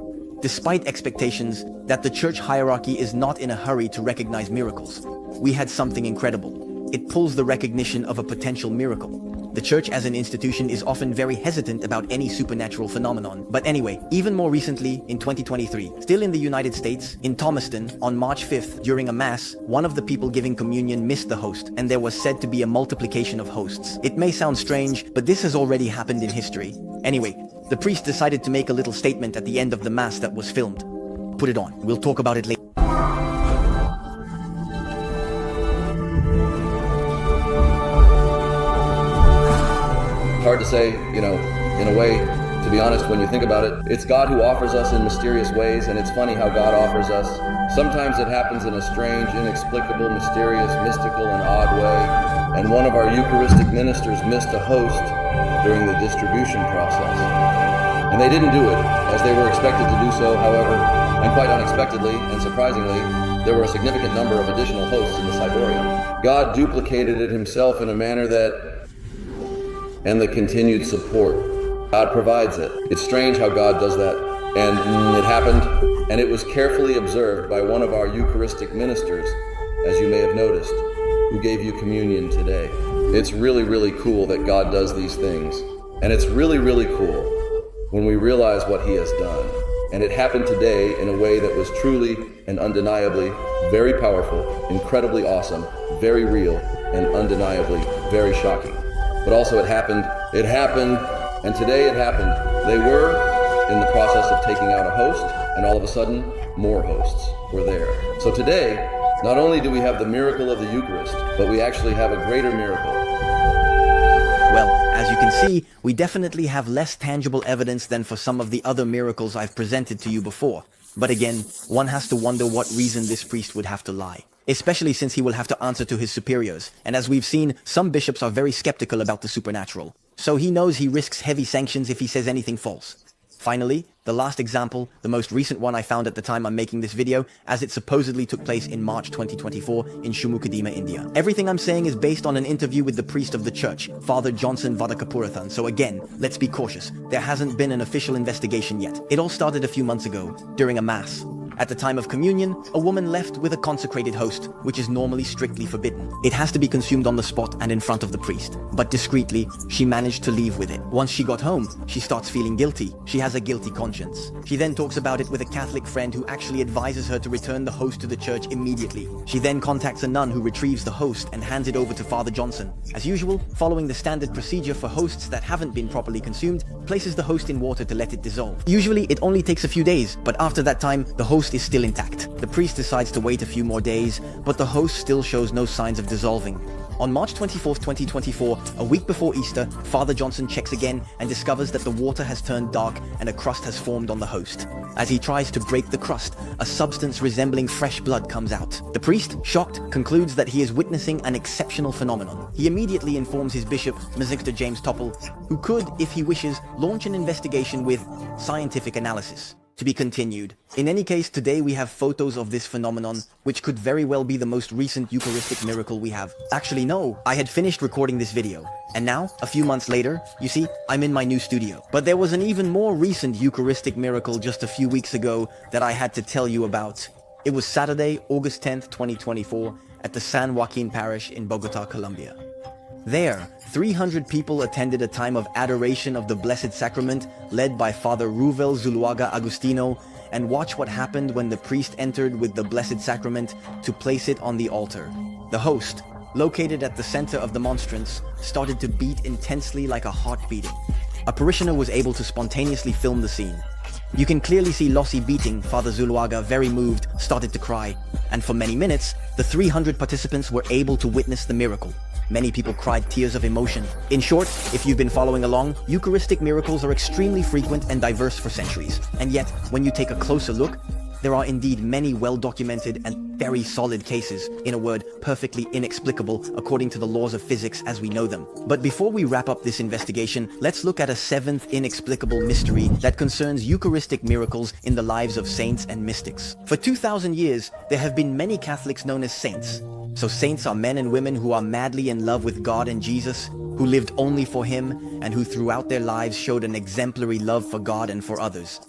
despite expectations, that the church hierarchy is not in a hurry to recognize miracles. We had something incredible. It pulls the recognition of a potential miracle. The church as an institution is often very hesitant about any supernatural phenomenon. But anyway, even more recently, in 2023, still in the United States, in Thomaston, on March 5th, during a mass, one of the people giving communion missed the host, and there was said to be a multiplication of hosts. It may sound strange, but this has already happened in history. Anyway, the priest decided to make a little statement at the end of the mass that was filmed. Put it on. We'll talk about it later. Hard to say, in a way, to be honest, when you think about it. It's God who offers us in mysterious ways, and it's funny how God offers us. Sometimes it happens in a strange, inexplicable, mysterious, mystical, and odd way. And one of our Eucharistic ministers missed a host during the distribution process. And they didn't do it, as they were expected to do so, however, and quite unexpectedly and surprisingly, there were a significant number of additional hosts in the ciborium. God duplicated it himself in a manner and the continued support. God provides it. It's strange how God does that. And it happened, and it was carefully observed by one of our Eucharistic ministers, as you may have noticed, who gave you communion today. It's really, really cool that God does these things. And it's really, really cool when we realize what he has done. And it happened today in a way that was truly and undeniably very powerful, incredibly awesome, very real, and undeniably very shocking. But also it happened, and today it happened. They were in the process of taking out a host, and all of a sudden, more hosts were there. So today, not only do we have the miracle of the Eucharist, but we actually have a greater miracle. Well, as you can see, we definitely have less tangible evidence than for some of the other miracles I've presented to you before. But again, one has to wonder what reason this priest would have to lie. Especially since he will have to answer to his superiors. And as we've seen, some bishops are very skeptical about the supernatural. So he knows he risks heavy sanctions if he says anything false. Finally, the last example, the most recent one I found at the time I'm making this video, as it supposedly took place in March 2024 in Shumukadima, India. Everything I'm saying is based on an interview with the priest of the church, Father Johnson Vadakapurathan, so again, let's be cautious. There hasn't been an official investigation yet. It all started a few months ago, during a mass. At the time of communion, a woman left with a consecrated host, which is normally strictly forbidden. It has to be consumed on the spot and in front of the priest. But discreetly, she managed to leave with it. Once she got home, she starts feeling guilty. She has a guilty conscience. She then talks about it with a Catholic friend who actually advises her to return the host to the church immediately. She then contacts a nun who retrieves the host and hands it over to Father Johnson. As usual, following the standard procedure for hosts that haven't been properly consumed, places the host in water to let it dissolve. Usually, it only takes a few days, but after that time, the host is still intact. The priest decides to wait a few more days, but the host still shows no signs of dissolving. On March 24th, 2024, a week before Easter, Father Johnson checks again and discovers that the water has turned dark and a crust has formed on the host. As he tries to break the crust, a substance resembling fresh blood comes out. The priest, shocked, concludes that he is witnessing an exceptional phenomenon. He immediately informs his bishop, Mr. James Topple, who could, if he wishes, launch an investigation with scientific analysis. To be continued. In any case, today we have photos of this phenomenon, which could very well be the most recent Eucharistic miracle we have. Actually, no, I had finished recording this video. And now, a few months later, you see, I'm in my new studio. But there was an even more recent Eucharistic miracle just a few weeks ago that I had to tell you about. It was Saturday, August 10th, 2024, at the San Joaquin Parish in Bogota, Colombia. There, 300 people attended a time of adoration of the Blessed Sacrament led by Father Ruvel Zuluaga Agustino, and watch what happened when the priest entered with the Blessed Sacrament to place it on the altar. The host, located at the center of the monstrance, started to beat intensely like a heart beating. A parishioner was able to spontaneously film the scene. You can clearly see Lossi beating. Father Zuluaga, very moved, started to cry. And for many minutes, the 300 participants were able to witness the miracle. Many people cried tears of emotion. In short, if you've been following along, Eucharistic miracles are extremely frequent and diverse for centuries. And yet, when you take a closer look, there are indeed many well-documented and very solid cases, in a word, perfectly inexplicable according to the laws of physics as we know them. But before we wrap up this investigation, let's look at a seventh inexplicable mystery that concerns Eucharistic miracles in the lives of saints and mystics. For 2,000 years, there have been many Catholics known as saints. So saints are men and women who are madly in love with God and Jesus, who lived only for Him, and who throughout their lives showed an exemplary love for God and for others.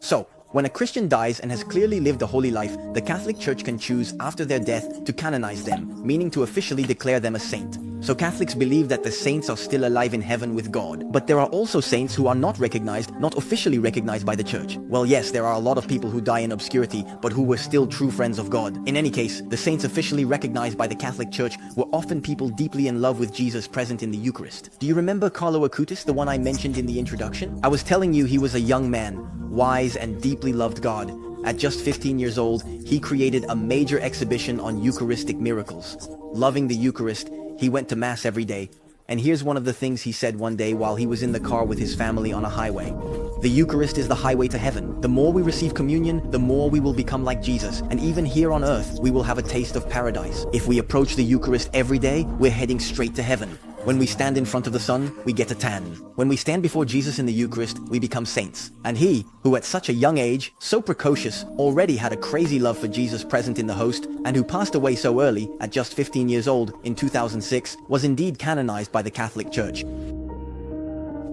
So, when a Christian dies and has clearly lived a holy life, the Catholic Church can choose after their death to canonize them, meaning to officially declare them a saint. So Catholics believe that the saints are still alive in heaven with God. But there are also saints who are not recognized, not officially recognized by the Church. Well, yes, there are a lot of people who die in obscurity, but who were still true friends of God. In any case, the saints officially recognized by the Catholic Church were often people deeply in love with Jesus present in the Eucharist. Do you remember Carlo Acutis, the one I mentioned in the introduction? I was telling you he was a young man, wise and deeply loved God. At just 15 years old, he created a major exhibition on Eucharistic miracles. Loving the Eucharist, he went to Mass every day. And here's one of the things he said one day while he was in the car with his family on a highway. The Eucharist is the highway to heaven. The more we receive communion, the more we will become like Jesus. And even here on earth, we will have a taste of paradise. If we approach the Eucharist every day, we're heading straight to heaven. When we stand in front of the sun, we get a tan. When we stand before Jesus in the Eucharist, we become saints. And he, who at such a young age, so precocious, already had a crazy love for Jesus present in the host, and who passed away so early, at just 15 years old, in 2006, was indeed canonized by the Catholic Church.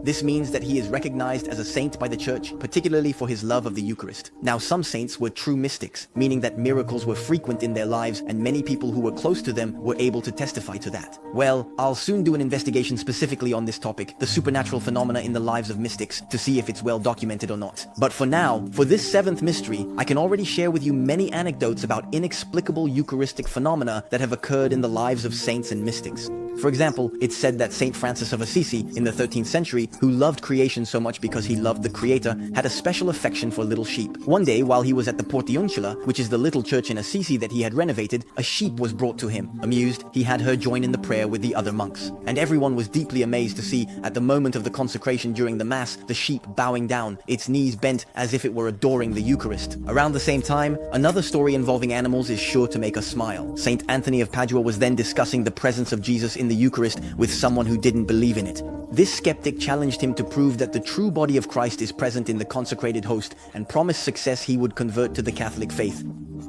This means that he is recognized as a saint by the Church, particularly for his love of the Eucharist. Now, some saints were true mystics, meaning that miracles were frequent in their lives and many people who were close to them were able to testify to that. Well, I'll soon do an investigation specifically on this topic, the supernatural phenomena in the lives of mystics, to see if it's well documented or not. But for now, for this seventh mystery, I can already share with you many anecdotes about inexplicable Eucharistic phenomena that have occurred in the lives of saints and mystics. For example, it's said that Saint Francis of Assisi, in the 13th century, who loved creation so much because he loved the Creator, had a special affection for little sheep. One day, while he was at the Portiuncula, which is the little church in Assisi that he had renovated, a sheep was brought to him. Amused, he had her join in the prayer with the other monks. And everyone was deeply amazed to see, at the moment of the consecration during the Mass, the sheep bowing down, its knees bent as if it were adoring the Eucharist. Around the same time, another story involving animals is sure to make us smile. Saint Anthony of Padua was then discussing the presence of Jesus in the Eucharist with someone who didn't believe in it. This skeptic challenged him to prove that the true body of Christ is present in the consecrated host and promised success he would convert to the Catholic faith.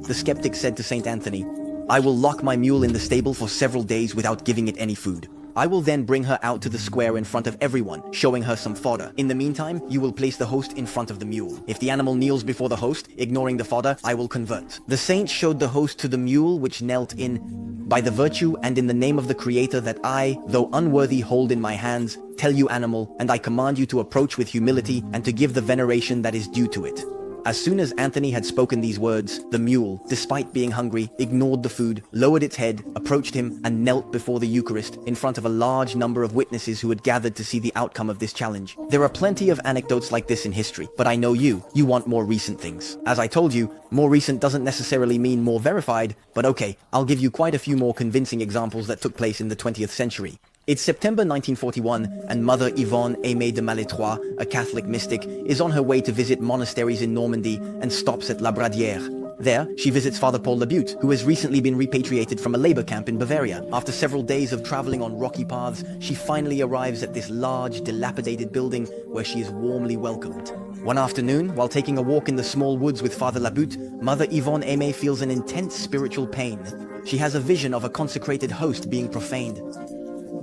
The skeptic said to Saint Anthony, "I will lock my mule in the stable for several days without giving it any food. I will then bring her out to the square in front of everyone, showing her some fodder. In the meantime, you will place the host in front of the mule. If the animal kneels before the host, ignoring the fodder, I will convert." The saint showed the host to the mule, which knelt in, "By the virtue and in the name of the Creator that I, though unworthy, hold in my hands, tell you, animal, and I command you to approach with humility and to give the veneration that is due to it." As soon as Anthony had spoken these words, the mule, despite being hungry, ignored the food, lowered its head, approached him, and knelt before the Eucharist in front of a large number of witnesses who had gathered to see the outcome of this challenge. There are plenty of anecdotes like this in history, but I know you want more recent things. As I told you, more recent doesn't necessarily mean more verified, but okay, I'll give you quite a few more convincing examples that took place in the 20th century. It's September 1941, and Mother Yvonne Aimée de Malétroit, a Catholic mystic, is on her way to visit monasteries in Normandy and stops at La Bradière. There, she visits Father Paul Labute, who has recently been repatriated from a labor camp in Bavaria. After several days of traveling on rocky paths, she finally arrives at this large, dilapidated building where she is warmly welcomed. One afternoon, while taking a walk in the small woods with Father Labute, Mother Yvonne Aimée feels an intense spiritual pain. She has a vision of a consecrated host being profaned,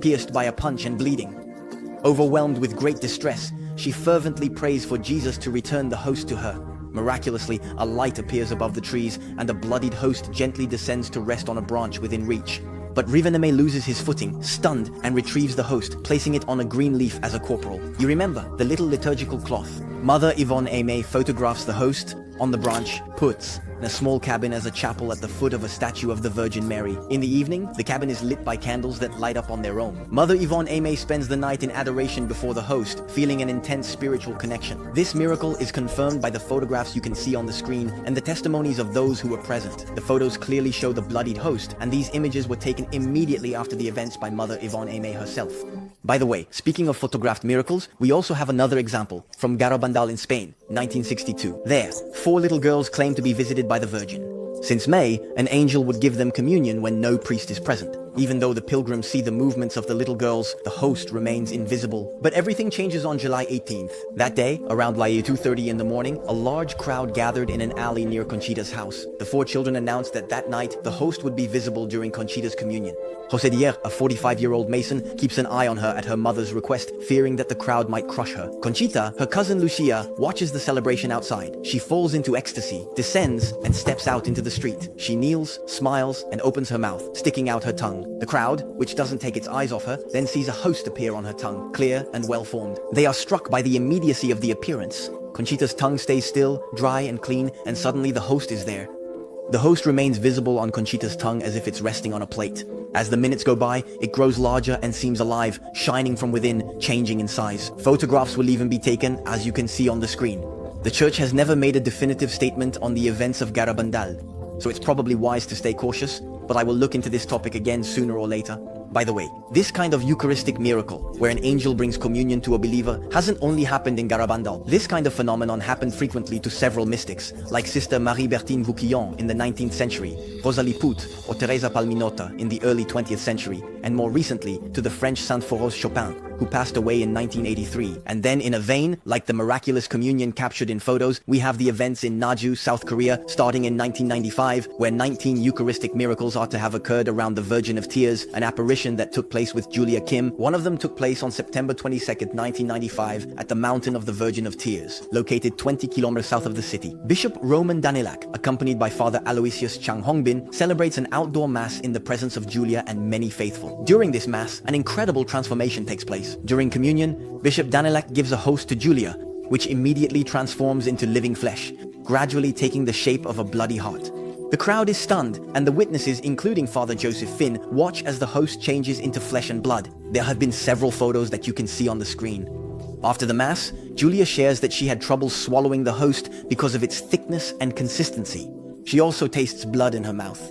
pierced by a punch and bleeding. Overwhelmed with great distress, she fervently prays for Jesus to return the host to her. Miraculously, a light appears above the trees, and a bloodied host gently descends to rest on a branch within reach. But Riveneme loses his footing, stunned, and retrieves the host, placing it on a green leaf as a corporal. You remember, the little liturgical cloth. Mother Yvonne Aimée photographs the host on the branch, puts in a small cabin as a chapel at the foot of a statue of the Virgin Mary. In the evening, the cabin is lit by candles that light up on their own. Mother Yvonne Aimée spends the night in adoration before the host, feeling an intense spiritual connection. This miracle is confirmed by the photographs you can see on the screen and the testimonies of those who were present. The photos clearly show the bloodied host, and these images were taken immediately after the events by Mother Yvonne Aimée herself. By the way, speaking of photographed miracles, we also have another example from Garabandal in Spain, 1962. There, 4 little girls claim to be visited by the Virgin. Since May, an angel would give them communion when no priest is present. Even though the pilgrims see the movements of the little girls, the host remains invisible. But everything changes on July 18th. That day, around 2:30 in the morning, a large crowd gathered in an alley near Conchita's house. The 4 children announced that that night, the host would be visible during Conchita's communion. José Dier, a 45-year-old Mason, keeps an eye on her at her mother's request, fearing that the crowd might crush her. Conchita, her cousin Lucia, watches the celebration outside. She falls into ecstasy, descends, and steps out into the street. She kneels, smiles, and opens her mouth, sticking out her tongue. The crowd, which doesn't take its eyes off her, then sees a host appear on her tongue, clear and well-formed. They are struck by the immediacy of the appearance. Conchita's tongue stays still, dry and clean, and suddenly the host is there. The host remains visible on Conchita's tongue as if it's resting on a plate. As the minutes go by, it grows larger and seems alive, shining from within, changing in size. Photographs will even be taken, as you can see on the screen. The church has never made a definitive statement on the events of Garabandal, so it's probably wise to stay cautious, but I will look into this topic again sooner or later. By the way, this kind of Eucharistic miracle, where an angel brings communion to a believer, hasn't only happened in Garabandal. This kind of phenomenon happened frequently to several mystics, like Sister Marie-Bertine Vauquillon in the 19th century, Rosalie Pout or Teresa Palminotta in the early 20th century, and more recently to the French Sainte Forose Chopin, who passed away in 1983. And then in a vein, like the miraculous communion captured in photos, we have the events in Naju, South Korea, starting in 1995, where 19 Eucharistic miracles are to have occurred around the Virgin of Tears, an apparition that took place with Julia Kim. One of them took place on September 22nd, 1995, at the Mountain of the Virgin of Tears, located 20 kilometers south of the city. Bishop Roman Danilak, accompanied by Father Aloysius Chang Hongbin, celebrates an outdoor mass in the presence of Julia and many faithful. During this mass, an incredible transformation takes place. During communion, Bishop Danilak gives a host to Julia, which immediately transforms into living flesh, gradually taking the shape of a bloody heart. The crowd is stunned, and the witnesses, including Father Joseph Finn, watch as the host changes into flesh and blood. There have been several photos that you can see on the screen. After the Mass, Julia shares that she had trouble swallowing the host because of its thickness and consistency. She also tastes blood in her mouth.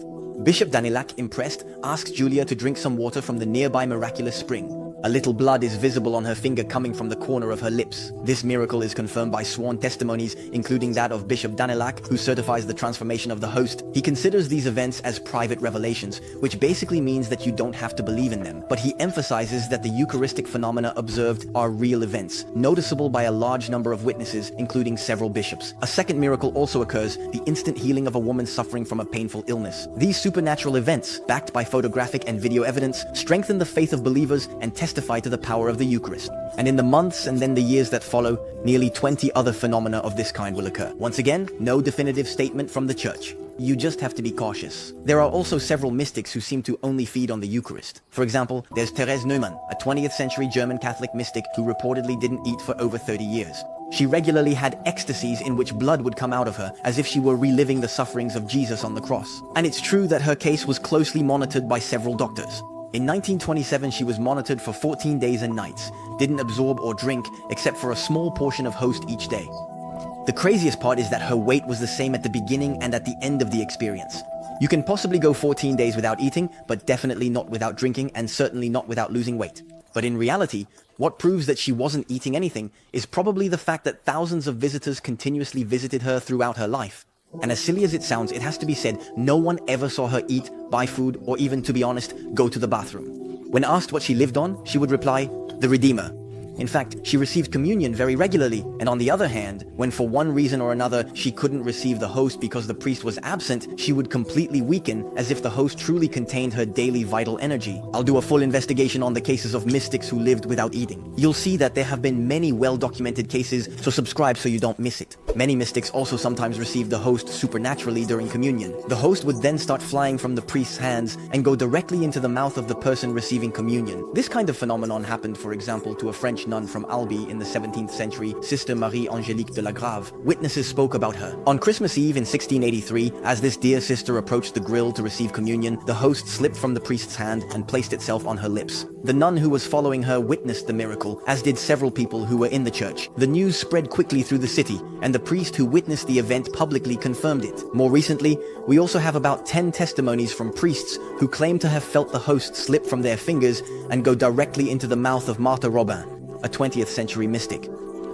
Bishop Danilak, impressed, asks Julia to drink some water from the nearby miraculous spring. A little blood is visible on her finger coming from the corner of her lips. This miracle is confirmed by sworn testimonies, including that of Bishop Danilak, who certifies the transformation of the host. He considers these events as private revelations, which basically means that you don't have to believe in them. But he emphasizes that the Eucharistic phenomena observed are real events, noticeable by a large number of witnesses, including several bishops. A second miracle also occurs, the instant healing of a woman suffering from a painful illness. These supernatural events, backed by photographic and video evidence, strengthen the faith of believers and testify to the power of the Eucharist. And in the months and then the years that follow, nearly 20 other phenomena of this kind will occur. Once again, no definitive statement from the Church. You just have to be cautious. There are also several mystics who seem to only feed on the Eucharist. For example, there's Therese Neumann, a 20th century German Catholic mystic who reportedly didn't eat for over 30 years. She regularly had ecstasies in which blood would come out of her, as if she were reliving the sufferings of Jesus on the cross. And it's true that her case was closely monitored by several doctors. In 1927, she was monitored for 14 days and nights, didn't absorb or drink except for a small portion of host each day. The craziest part is that her weight was the same at the beginning and at the end of the experience. You can possibly go 14 days without eating, but definitely not without drinking, and certainly not without losing weight. But in reality, what proves that she wasn't eating anything is probably the fact that thousands of visitors continuously visited her throughout her life. And as silly as it sounds, it has to be said, no one ever saw her eat, buy food, or even, to be honest, go to the bathroom. When asked what she lived on, she would reply, "The Redeemer." In fact, she received communion very regularly, and on the other hand, when for one reason or another she couldn't receive the host because the priest was absent, she would completely weaken, as if the host truly contained her daily vital energy. I'll do a full investigation on the cases of mystics who lived without eating. You'll see that there have been many well-documented cases, so subscribe so you don't miss it. Many mystics also sometimes received the host supernaturally during communion. The host would then start flying from the priest's hands and go directly into the mouth of the person receiving communion. This kind of phenomenon happened, for example, to a French nun from Albi in the 17th century, Sister Marie-Angélique de la Grave. Witnesses spoke about her. On Christmas Eve in 1683, as this dear sister approached the grill to receive communion, the host slipped from the priest's hand and placed itself on her lips. The nun who was following her witnessed the miracle, as did several people who were in the church. The news spread quickly through the city, and the priest who witnessed the event publicly confirmed it. More recently, we also have about 10 testimonies from priests who claim to have felt the host slip from their fingers and go directly into the mouth of Marthe Robin, a 20th century mystic.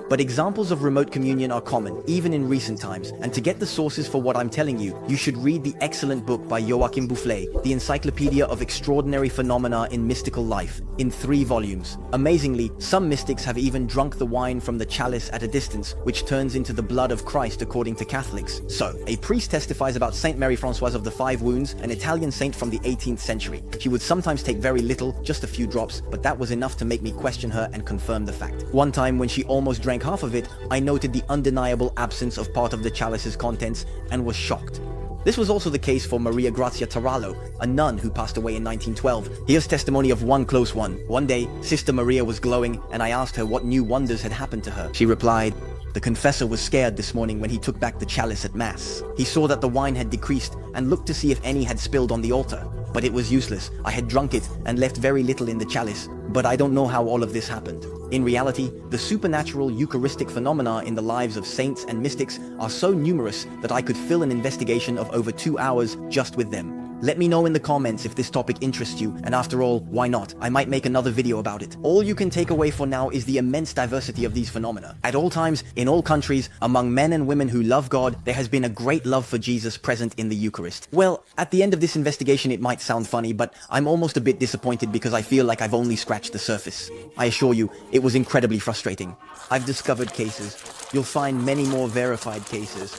But examples of remote communion are common, even in recent times, and to get the sources for what I'm telling you, you should read the excellent book by Joachim Boufflet, The Encyclopedia of Extraordinary Phenomena in Mystical Life, in 3 volumes. Amazingly, some mystics have even drunk the wine from the chalice at a distance, which turns into the blood of Christ according to Catholics. So, a priest testifies about Saint Mary Françoise of the Five Wounds, an Italian saint from the 18th century. She would sometimes take very little, just a few drops, but that was enough to make me question her and confirm the fact. One time, when she almost drank half of it, I noted the undeniable absence of part of the chalice's contents and was shocked. This was also the case for Maria Grazia Tarallo, a nun who passed away in 1912. Here's testimony of one close one. One day, Sister Maria was glowing, and I asked her what new wonders had happened to her. She replied, "The confessor was scared this morning when he took back the chalice at Mass. He saw that the wine had decreased and looked to see if any had spilled on the altar. But it was useless. I had drunk it and left very little in the chalice. But I don't know how all of this happened." In reality, the supernatural Eucharistic phenomena in the lives of saints and mystics are so numerous that I could fill an investigation of over 2 hours just with them. Let me know in the comments if this topic interests you, and after all, why not? I might make another video about it. All you can take away for now is the immense diversity of these phenomena. At all times, in all countries, among men and women who love God, there has been a great love for Jesus present in the Eucharist. Well, at the end of this investigation it might sound funny, but I'm almost a bit disappointed because I feel like I've only scratched the surface. I assure you, it was incredibly frustrating. I've discovered cases. You'll find many more verified cases.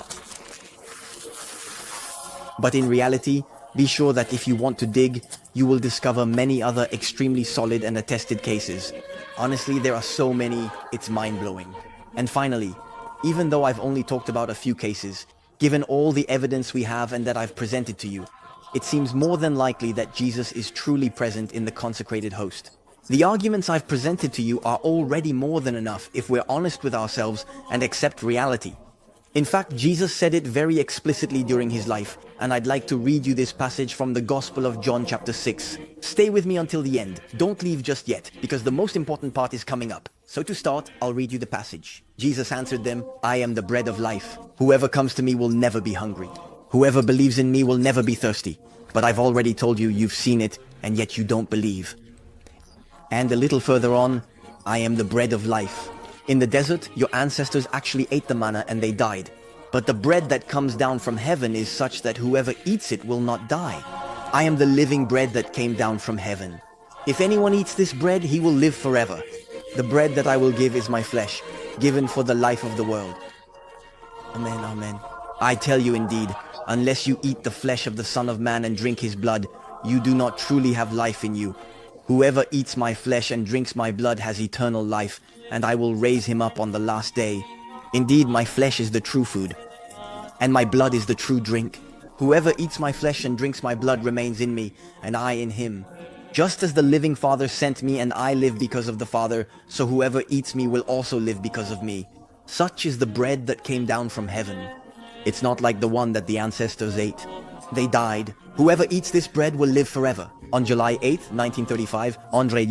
But in reality, be sure that if you want to dig, you will discover many other extremely solid and attested cases. Honestly, there are so many, it's mind-blowing. And finally, even though I've only talked about a few cases, given all the evidence we have and that I've presented to you, it seems more than likely that Jesus is truly present in the consecrated host. The arguments I've presented to you are already more than enough if we're honest with ourselves and accept reality. In fact, Jesus said it very explicitly during his life, and I'd like to read you this passage from the Gospel of John chapter 6. Stay with me until the end. Don't leave just yet, because the most important part is coming up. So to start, I'll read you the passage. Jesus answered them, "I am the bread of life. Whoever comes to me will never be hungry. Whoever believes in me will never be thirsty. But I've already told you, you've seen it, and yet you don't believe." And a little further on, "I am the bread of life. In the desert, your ancestors actually ate the manna and they died. But the bread that comes down from heaven is such that whoever eats it will not die. I am the living bread that came down from heaven. If anyone eats this bread, he will live forever. The bread that I will give is my flesh, given for the life of the world." Amen, amen. I tell you indeed, unless you eat the flesh of the Son of Man and drink his blood, you do not truly have life in you. Whoever eats my flesh and drinks my blood has eternal life, and I will raise him up on the last day. Indeed, my flesh is the true food, and my blood is the true drink. Whoever eats my flesh and drinks my blood remains in me, and I in him. Just as the living Father sent me and I live because of the Father, so whoever eats me will also live because of me. Such is the bread that came down from heaven. It's not like the one that the ancestors ate. They died. Whoever eats this bread will live forever. On July 8, 1935, André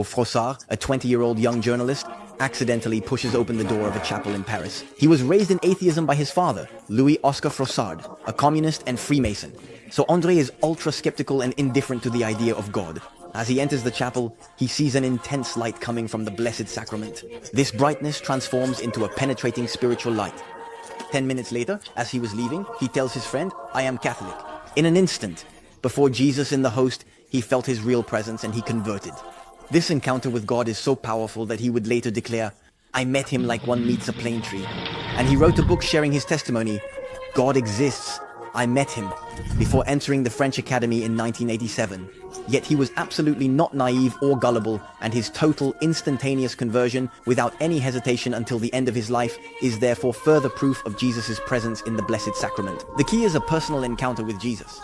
Frossard, a 20-year-old young journalist, accidentally pushes open the door of a chapel in Paris. He was raised in atheism by his father, Louis Oscar Frossard, a communist and Freemason. So André is ultra-skeptical and indifferent to the idea of God. As he enters the chapel, he sees an intense light coming from the Blessed Sacrament. This brightness transforms into a penetrating spiritual light. 10 minutes later, as he was leaving, he tells his friend, "I am Catholic." In an instant, before Jesus in the host, he felt his real presence and he converted. This encounter with God is so powerful that he would later declare, "I met him like one meets a plane tree." And he wrote a book sharing his testimony, "God exists. I met him," before entering the French Academy in 1987. Yet he was absolutely not naive or gullible, and his total instantaneous conversion without any hesitation until the end of his life is therefore further proof of Jesus' presence in the Blessed Sacrament. The key is a personal encounter with Jesus,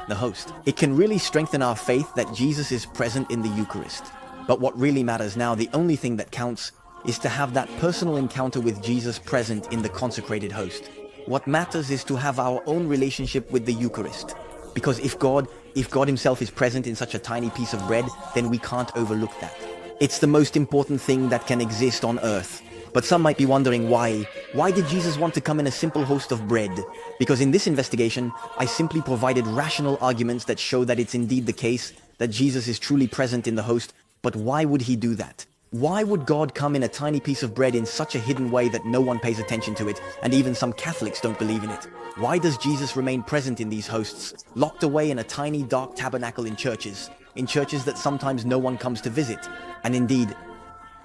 the host. It can really strengthen our faith that Jesus is present in the Eucharist. But what really matters now, the only thing that counts, is to have that personal encounter with Jesus present in the consecrated host. What matters is to have our own relationship with the Eucharist. Because if God himself is present in such a tiny piece of bread, then we can't overlook that. It's the most important thing that can exist on earth. But some might be wondering why. Why did Jesus want to come in a simple host of bread? Because in this investigation, I simply provided rational arguments that show that it's indeed the case that Jesus is truly present in the host. But why would he do that? Why would God come in a tiny piece of bread in such a hidden way that no one pays attention to it, and even some Catholics don't believe in it? Why does Jesus remain present in these hosts, locked away in a tiny dark tabernacle in churches that sometimes no one comes to visit? And indeed,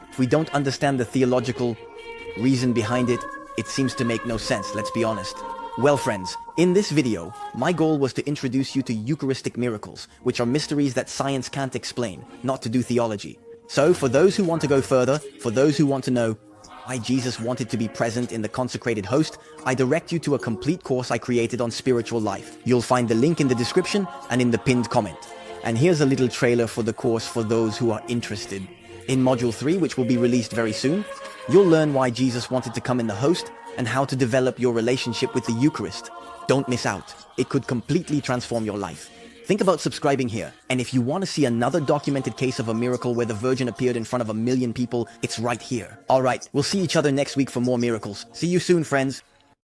if we don't understand the theological reason behind it, it seems to make no sense, let's be honest. Well friends, in this video, my goal was to introduce you to Eucharistic miracles, which are mysteries that science can't explain, not to do theology. So for those who want to go further, for those who want to know why Jesus wanted to be present in the consecrated host, I direct you to a complete course I created on spiritual life. You'll find the link in the description and in the pinned comment. And here's a little trailer for the course for those who are interested. In Module 3, which will be released very soon, you'll learn why Jesus wanted to come in the host and how to develop your relationship with the Eucharist. Don't miss out. It could completely transform your life. Think about subscribing here. And if you want to see another documented case of a miracle where the Virgin appeared in front of 1 million people, it's right here. Alright, we'll see each other next week for more miracles. See you soon, friends.